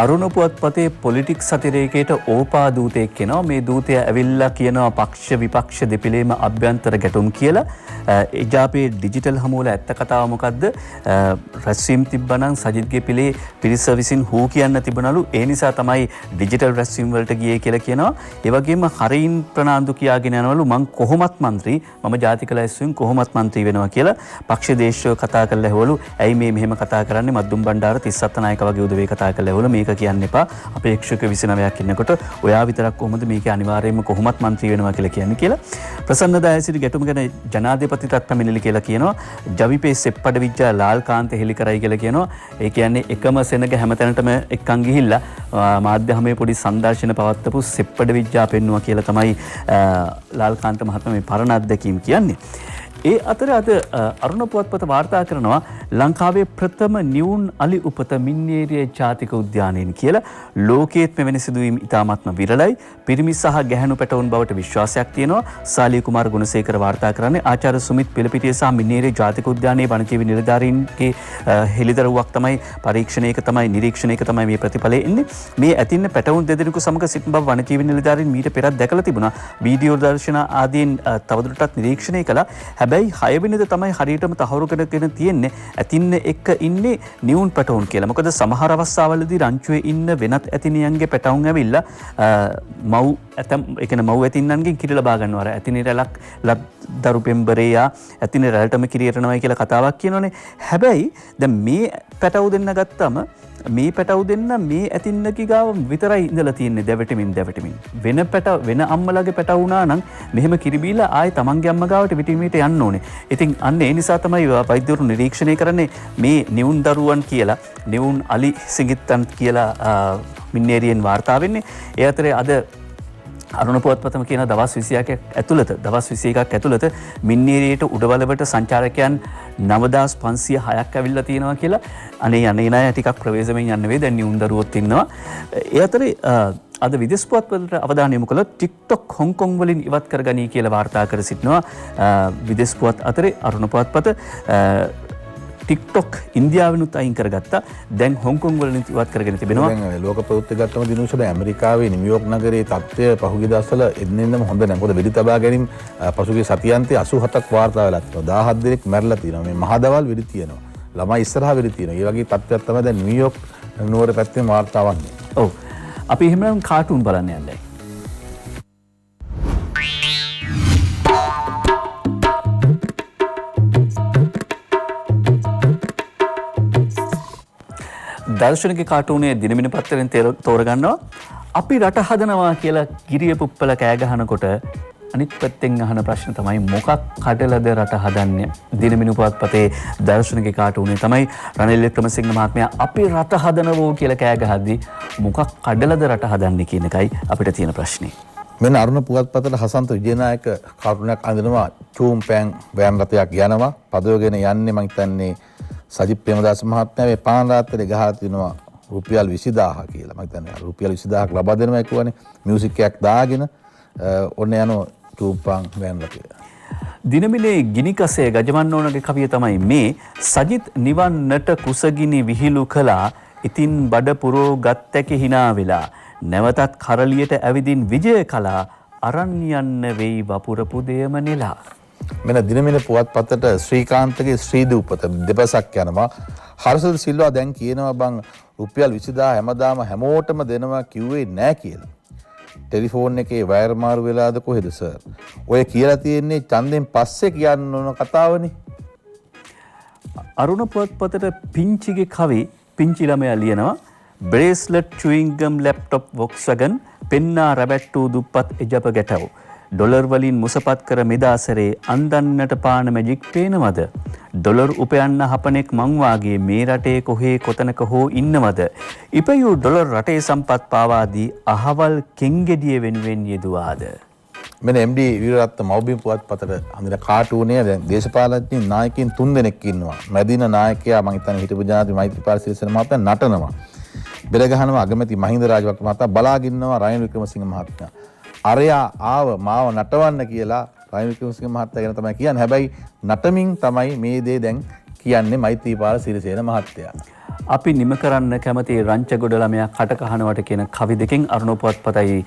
අරුණ පුවත්පතේ පොලිටික්ස් සතිරේකයට ඕපා දූතයෙක් කෙනවා. මේ දූතය ඇවිල්ලා කියනවා පක්ෂ විපක්ෂ දෙපිලේම අභ්‍යන්තර ගැටුම් කියලා. එජාපේ ඩිජිටල් හමුවල ඇත්ත කතාව මොකද්ද? රැස්වීම් තිබ්බනම් සජිත්ගේ පිළේ පිරිස විසින් හූ කියන්න තිබුණලු. ඒ නිසා තමයි ඩිජිටල් රැස්වීම් වලට ගියේ කියලා කියනවා. ඒ වගේම හරින් ප්‍රනාන්දු කියාගෙන යනවලු මං කොහොමත් මන්ත්‍රී, මම ජාතික ලැයිස්තුවෙන් කොහොමත් මන්ත්‍රී වෙනවා කියලා. පක්ෂ දේශය කතා කරලා ඇහුවලු ඇයි මේ මෙහෙම කතා කරන්නේ? මද්දුම් බණ්ඩාර 37 නායක වගේ උදවේ කතා කරලා ඇහුවලු මේක කියන්න එපා. අපේක්ෂක 29ක් ඉන්නකොට ඔයා විතරක් කොහොමද මේක අනිවාර්යයෙන්ම කොහොමත් මන්ත්‍රී වෙනවා කියලා කියන්නේ කියලා. ප්‍රසන්න දයසිරි ගැටුම ගැන ජනාධිපතිටත් පැමිණිලි කියලා කියනවා. ජවිපේ සෙප්පඩ විජ්ජා ලාල්කාන්ත හෙලි කරයි කියලා කියනවා. ඒ කියන්නේ එකම සෙනග හැමතැනටම එක්කන් ගිහිල්ලා මාධ්‍ය හමුවේ පොඩි සංදර්ශන පවත්වපු සෙප්පඩ විජ්ජා පෙන්නුවා කියලා තමයි ලාල්කාන්ත මහත්මයා මේ පරණ අත්දැකීම් කියන්නේ. ඒ අතර අද අරුණ පුවත්පත වාර්තා කරනවා ලංකාවේ ප්‍රථම නිවුන් අලි උපත මින්නේරිය ජාතික උද්‍යානයෙන් කියලා. ලෝකයේත් මෙවැනි සිදුවීම් ඉතාමත්ම විරලයි. පිරිමි සහ ගැහැණු පැටවුන් බවට විශ්වාසයක් තියෙනවා. සාලිය කුමාර ගුණසේකර වාර්තා කරන්නේ ආචාර්ය සුමිත් පිළපිටිය සහ මින්නේරිය ජාතික උද්‍යානයේ වනජීවි නිලධාරීන්ගේ හෙළිදරව්වක් තමයි පරීක්ෂණයක තමයි නිරීක්ෂණයක තමයි මේ ප්‍රතිඵලය එන්නේ. මේ ඇතින්න පැටවුන් දෙදෙනෙකු සමග සිටින බව වනජීවි නිලධාරීන් මීට පෙරත් දැකලා තිබුණා. වීඩියෝ දර්ශන ආදීන් තවදුරටත් නිරීක්ෂණය කළා. හැබැයි 6 වෙනිදා තමයි හරියටම තහවුරු කරගෙන තියෙන්නේ ඇතින්න එක්ක ඉන්නේ නිවුන් පැටවුන් කියලා. මොකද සමහර අවස්ථාවලදී රංචුවේ ඉන්න වෙනත් ඇතිනියන්ගේ පැටවුන් ඇවිල්ලා මව් ඇතම් ඒ කියන්නේ මව් ඇතින්නන්ගෙන් කිරි ලබා ගන්නවා. අර ඇතිනි රැලක් දරු පෙම්බරේයා ඇතිනි රැල්ටම කිරියටනවා කියලා කතාවක් කියනෝනේ. හැබැයි දැන් මේ පැටවු දෙන්න ගත්තම මේ පැටවු දෙන්න මේ ඇතින්නකි ගාව විතරයි ඉඳලා තියෙන්නේ දැවටමින්. වෙන අම්මලාගේ පැටවු වුණා නම් මෙහෙම කිරි බීලා ආයේ තමන්ගේ අම්මා ගාවට විටිමීට යන්න ඕනේ. ඉතින් අන්න ඒ නිසා තමයි වෛද්‍යවරු නිරීක්ෂණය කරන්නේ මේ නිවුන් දරුවන් කියලා, නිවුන් අලි සිඟිත්තන් කියලා මින්නේරියෙන් වාර්තා වෙන්නේ. ඒ අතරේ අද අරුණ පුවත්පතම කියන දවස් 21ක් ඇතුළත මින්නේරියට උඩවලවට සංචාරකයන් 9506ක් ඇවිල්ලා තියෙනවා කියලා. අනේ නෑ ටිකක් ප්‍රවේශමෙන් යන්න වෙයි. දැන් නිවුන් දරුවොත් ඉන්නවා. ඒ අතරේ අද විදේශ පුවත්පතට අවධානය යොමු කළොත් TikTok හොංකොං වලින් ඉවත් කරගනී කියලා වාර්තා කර සිටිනවා. විදේශ පුවත් අතරේ අරුණ පුවත්පත TikTok ඉන්දියාවෙනුත් අයින් කරගත්තා. දැන් හොංකොං වලින් ඉවත් කරගෙන තිබෙනවා. දැන් ලෝක ප්‍රවෘත්ති ගත්තම දිනුෂද ඇමරිකාවේ නිව්යෝක් නගරයේ තත්ත්වය පහුගිය දවස්වල එන්නෙන්නම හොඳ නැහැ. මොකද වෙඩි තබා ගැනීම පසුගිය සතියාන්තයේ 87ක් වාර්තා වෙලා තියෙනවා. 17 දෙනෙක් මැරලා තියෙනවා. මේ මහදවල් වෙඩි තියෙනවා. ළමයි ඉස්සරහා වෙඩි තියෙනවා. ඒ වගේ තත්ත්වයක් තමයි දැන් නිව්යෝක් නුවර පැත්තේ වාර්තා වන්නේ. ඔව්. අපි එහෙමනම් කාටුන් බලන්න යන්නයි. දර්ශනික කාටුනේ දිනමින පත්තරෙන් තෝරගන්නවා. අපි රට හදනවා කියලා ගිරිය පුප්පල කෑ ගහනකොට අනිත් පැත්තෙන් අහන ප්‍රශ්න තමයි මොකක් කඩලද රට හදන්නේ? දිනමින පුවත්පතේ දර්ශනික කාටුනේ තමයි රනිල් වික්‍රමසිංහ මහත්මයා අපි රට හදනවෝ කියලා කෑ ගහද්දි මොකක් කඩලද රට හදන්නේ කියන එකයි අපිට තියෙන ප්‍රශ්නේ. මෙන්න අරුණ පුවත්පතට හසන්ත විජේනායක කාටුනයක් අඳිනවා. චූම් පෑන් වෑන් රථයක් යනවා. පදවගෙන යන්නේ මං හිතන්නේ සජිත් ප්‍රේමදාස මහත්මයා මේ පාන් රාත්‍රියේ ගහලා තිනවා රුපියල් 20000 කියලා. මම හිතන්නේ රුපියල් 20000ක් ලබා දෙනවා කියවනේ. මියුසික් එකක් දාගෙන ඔන්න යනවා චූම්පාන් වෑන් රථය. දිනමිනේ ගිනිකසේ ගජමන්නෝනගේ කවිය තමයි මේ. සජිත් නිවන්නට කුසගිනි විහිළු කළා. ඉතින් බඩ පුරෝ ගත්තැකි hina වෙලා. නැවතත් කරලියට ඇවිදින් විජය කලා. අරන් යන්න වෙයි වපුරපු දෙයම නෙලා. මෙන්න දිනමින පුවත්පතට ශ්‍රීකාන්තගේ ශ්‍රී දූපත දෙපසක් යනවා. හර්ෂද සිල්වා දැන් කියනවා බං රුපියල් 20000 හැමදාම හැමෝටම දෙනවා කිව්වේ නෑ කියලා. ටෙලිෆෝන් එකේ වයර් මාරු වෙලාද කොහෙද සර්? ඔය කියලා තියෙන්නේ ඡන්දෙන් පස්සේ කියන්න ඕන කතාවනේ. අරුණ පුවත්පතට පිංචිගේ කවි පිංචි ළමයා ලියනවා බ්‍රේස්ලට් චුයින්ගම් ලැප්ටොප් වොක්ස්වැගන් පෙන්නා රැබැට්ටූ දුප්පත් එජප ගැටව ඩොලර් වලින් මුසපත් කර මෙදාසරේ අන්දන්නට පාන මැජික් පේනවද ඩොලර් උපයන්න හපනෙක් මං වාගේ මේ රටේ කොහේ කොතනක හෝ ඉන්නවද ඉපයූ ඩොලර් රටේ සම්පත් පාවා දී අහවල් කෙන්ගෙඩිය වෙනුවෙන් යෙදුවාද මෙන්න MD වීරරත්න මෞබිම් පුවත්පතට අඳින කාටුනේ දැන් දේශපාලඥ නායකයින් 3 දෙනෙක් ඉන්නවා. මැදින නායකයා මං හිතන්නේ හිටපු ජනාධිපති මෛත්‍රීපාල සිරිසේන මහතා නටනවා. බෙර ගහනවා අගමැති මහින්ද රාජපක්ෂ මහතා බලාගෙන ඉන්නවා රනිල් වික්‍රමසිංහ මහත්මයා. අරයා ආව මාව නටවන්න කියලා රනිල් වික්‍රමසිංහ මහත්තයා ගැන තමයි කියන්නේ. හැබැයි නටමින් තමයි මේ දේ දැන් කියන්නේ මෛත්‍රීපාල සිරිසේන මහත්තයා. අපි නිම කරන්න කැමති රංචගොඩ ළමයා කටකහනවට කියන කවි දෙකෙන් අරුණ පුවත්පතයි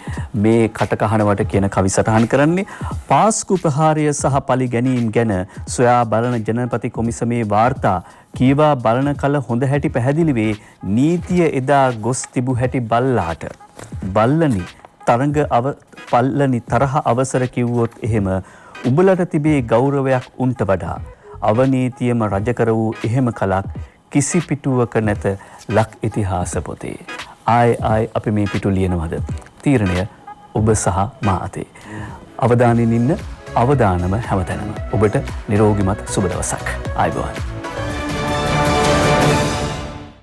මේ කටකහනවට කියන කවි සටහන් කරන්නේ පාස්කු ප්‍රහාරය සහ පලි ගැනීම් ගැන සොයා බලන ජනපති කොමිසමේ වාර්තා කීවා බලන කල හොඳ හැටි පැහැදිලි වේ නීතිය එදා ගොස් තිබු හැටි බල්ලාට බල්ලනි පල්ලනි තරහ අවසර කිව්වොත් එහෙම උඹලට තිබේ ගෞරවයක් උන්ට වඩා අවනීතියම රජ කර වූ එහෙම කලක් කිසි පිටුවක නැත ලක් ඉතිහාස පොතේ ආයි අපි මේ පිටු ලියනවද තීරණය ඔබ සහ මා අතේ අවධානයෙන් ඉන්න අවදානම හැමතැනම ඔබට නිරෝගිමත් සුබ දවසක් ආයුබෝවන්